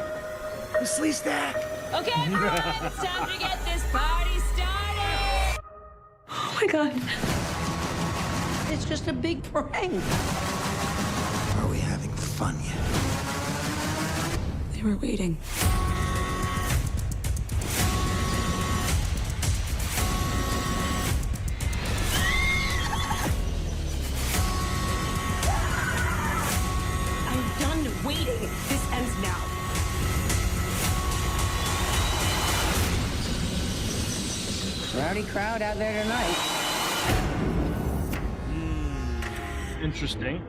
Slee stack. Okay, everyone, it's time to get this party started. Oh my God. It's just a big prank. Are we having fun yet? They were waiting. I'm done waiting. This ends now. Rowdy crowd out there tonight. Interesting.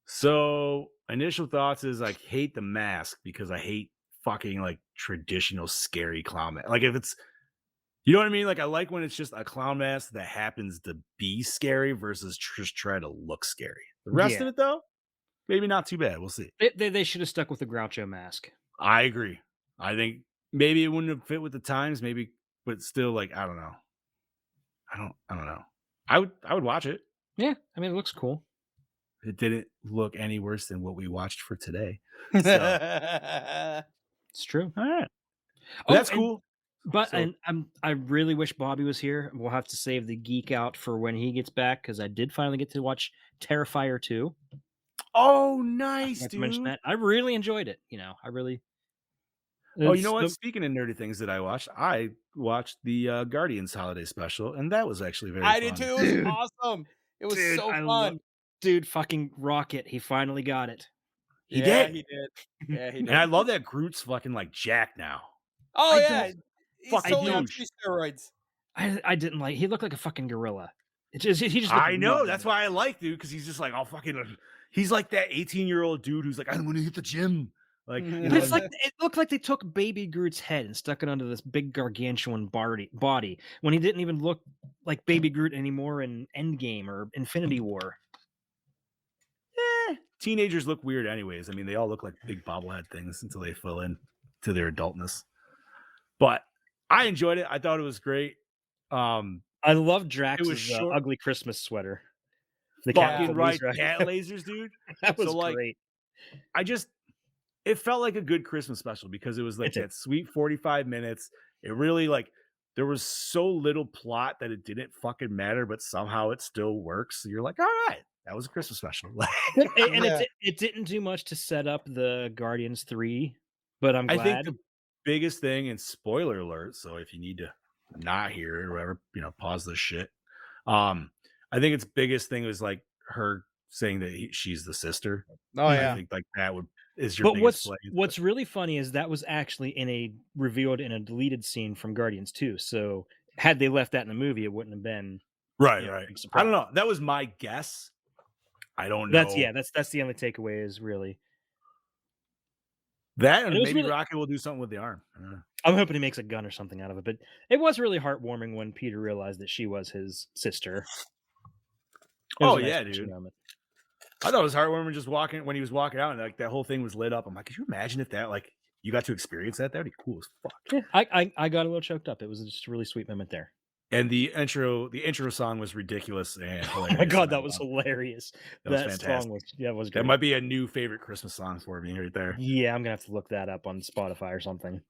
So initial thoughts is like hate the mask because I hate fucking like traditional scary clown mask. Like if it's, you know what I mean? Like I like when it's just a clown mask that happens to be scary versus just try to look scary. The rest Yeah. of it though, maybe not too bad. We'll see. They should have stuck with the Groucho mask. I agree. I think maybe it wouldn't have fit with the times, maybe, but still like I don't know. I don't know. I would watch it. Yeah, I mean it looks cool. It didn't look any worse than what we watched for today. It's true. All right. Oh, That's and- cool. But So- I really wish Bobby was here. We'll have to save the geek out for when he gets back because I did finally get to watch Terrifier 2. Oh, I nice, forgot to mention dude. that. I really enjoyed it. I really. Oh, you know what? It's Speaking of nerdy things that I watched the Guardians holiday special, and that was actually very I fun. did too. It was awesome. It was Dude, so I fun. love- Dude, fucking Rocket. He finally got it. He Yeah, did. he did. Yeah, he did. And I love that Groot's fucking like Jack now. Oh I yeah, don't- he's fucking totally on douche. steroids. I didn't like. He looked like a fucking gorilla. He just. Looked I know. rough. That's why I like dude, because he's just like, oh fucking he's like that 18-year-old dude who's like, I'm gonna hit the gym. Like, you But know, it's like it looked like they took Baby Groot's head and stuck it onto this big gargantuan body when he didn't even look like Baby Groot anymore in Endgame or Infinity War. teenagers look weird anyways. I mean, they all look like big bobblehead things until they fill in to their adultness. But I enjoyed it. I thought it was great. I love Drax's short- ugly Christmas sweater. The cat Fucking with right, laser eyes. cat lasers, dude. That was So, like, great. It felt like a good Christmas special because it was like It did. that sweet 45 minutes. It really like there was so little plot that it didn't fucking matter, but somehow it still works. So you're like, all right, that was a Christmas special. And Yeah. it didn't do much to set up the Guardians 3, but I'm I glad. think the biggest thing, and spoiler alert, so if you need to not hear it or whatever, pause this shit. I think its biggest thing was like her saying that she's the sister. Oh I yeah. think like that is your But biggest play. what's really funny is that was actually revealed in a deleted scene from Guardians 2. So had they left that in the movie, it wouldn't have been right, yeah, right. big I don't surprise. know. That was my guess. I don't know. That's the only takeaway is really. That And and it was maybe really- Rocket will do something with the arm. I don't know. I'm hoping he makes a gun or something out of it, but it was really heartwarming when Peter realized that she was his sister. It was Oh, a nice yeah, touching dude. moment. I thought it was heartwarming just when he was walking out and like that whole thing was lit up. I'm like, could you imagine if that like you got to experience that? That'd be cool as fuck. Yeah, I got a little choked up. It was just a really sweet moment there. And the intro song was ridiculous and Oh my hilarious, god, and I that was loved hilarious. That was That fantastic. song was it. great. That might be a new favorite Christmas song for me right there. Yeah, I'm gonna have to look that up on Spotify or something.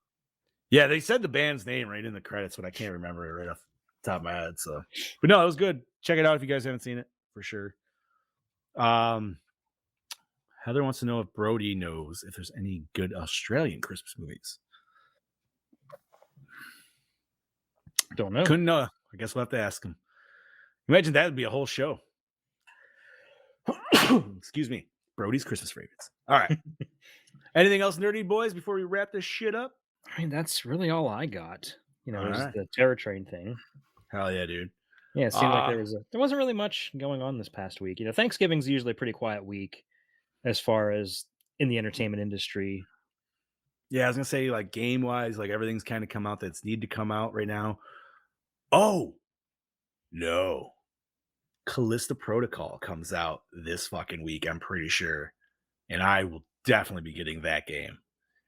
Yeah, they said the band's name right in the credits, but I can't remember it right off the top of my head. So, but no, it was good. Check it out if you guys haven't seen it for sure. Heather wants to know if Brody knows if there's any good Australian Christmas movies. Don't know. Couldn't know. I guess we'll have to ask him. Imagine that would be a whole show. Excuse me. Brody's Christmas favorites. All right. Anything else nerdy, boys, before we wrap this shit up? I mean, that's really all I got. You know, All it was right. the Terror Train thing. Hell yeah, dude. Yeah, it seemed like there wasn't really much going on this past week. You know, Thanksgiving's usually a pretty quiet week as far as in the entertainment industry. Yeah, I was gonna say, like, game wise, like everything's kind of come out that's need to come out right now. Oh no, Callista Protocol comes out this fucking week, I'm pretty sure, and I will definitely be getting that game.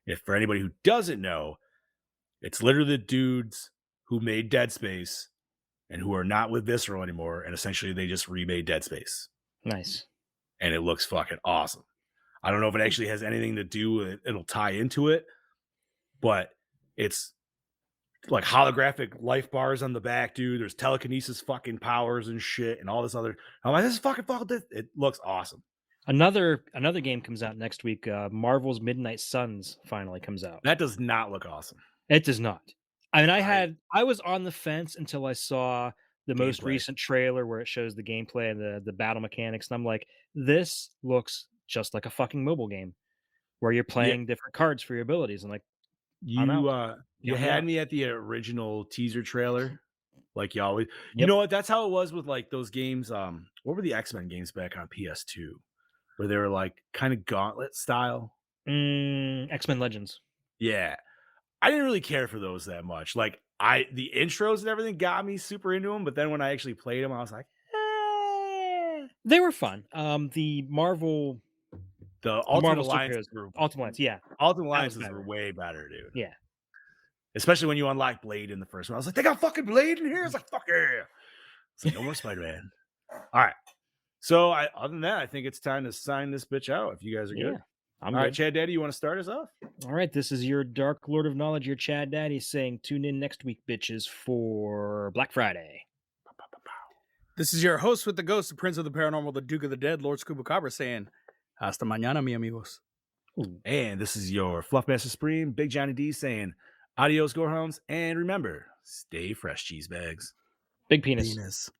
If for anybody who doesn't know, it's literally the dudes who made Dead Space and who are not with Visceral anymore, and essentially they just remade Dead Space, Nice. and it looks fucking awesome. I don't know if it actually has anything to do with it. It'll tie into it, but it's like holographic life bars on the back, dude. There's telekinesis fucking powers and shit and all this other. I'm like, this is fucking this. It looks awesome. Another game comes out next week. Marvel's Midnight Suns finally comes out. That does not look awesome. It does not. I mean, I was on the fence until I saw the most Gameplay. recent trailer where it shows the gameplay and the battle mechanics, and I'm like, this looks just like a fucking mobile game where you're playing different cards for your abilities. And like, I'm out. You I'm had out. me at the original teaser trailer, like you always. You Yep. know what? That's how it was with like those games. What were the X-Men games back on PS2, where they were like kind of gauntlet style? X-Men Legends. Yeah, I didn't really care for those that much. Like the intros and everything got me super into them, but then when I actually played them, I was like, They were fun. The Marvel, the Ultimate Marvel Alliance, superheroes, Ultimate Alliance, yeah, Ultimate Alliances better. were way better, dude. yeah. Especially when you unlock Blade in the first one. I was like, they got fucking Blade in here. It's like, fuck yeah. It's like, no more Spider-Man. All right. So other than that, I think it's time to sign this bitch out. If you guys are good. Yeah, I'm All right, good. Chad Daddy, you want to start us off? All right, this is your Dark Lord of Knowledge, your Chad Daddy, saying tune in next week, bitches, for Black Friday. This is your host with the ghost, the prince of the paranormal, the duke of the dead, Lord Scuba Cabra, saying, hasta mañana, mi amigos. And this is your Fluffmaster Supreme, Big Johnny D, saying adios, Gorehounds. And remember, stay fresh, cheese bags. Big penis. Penis.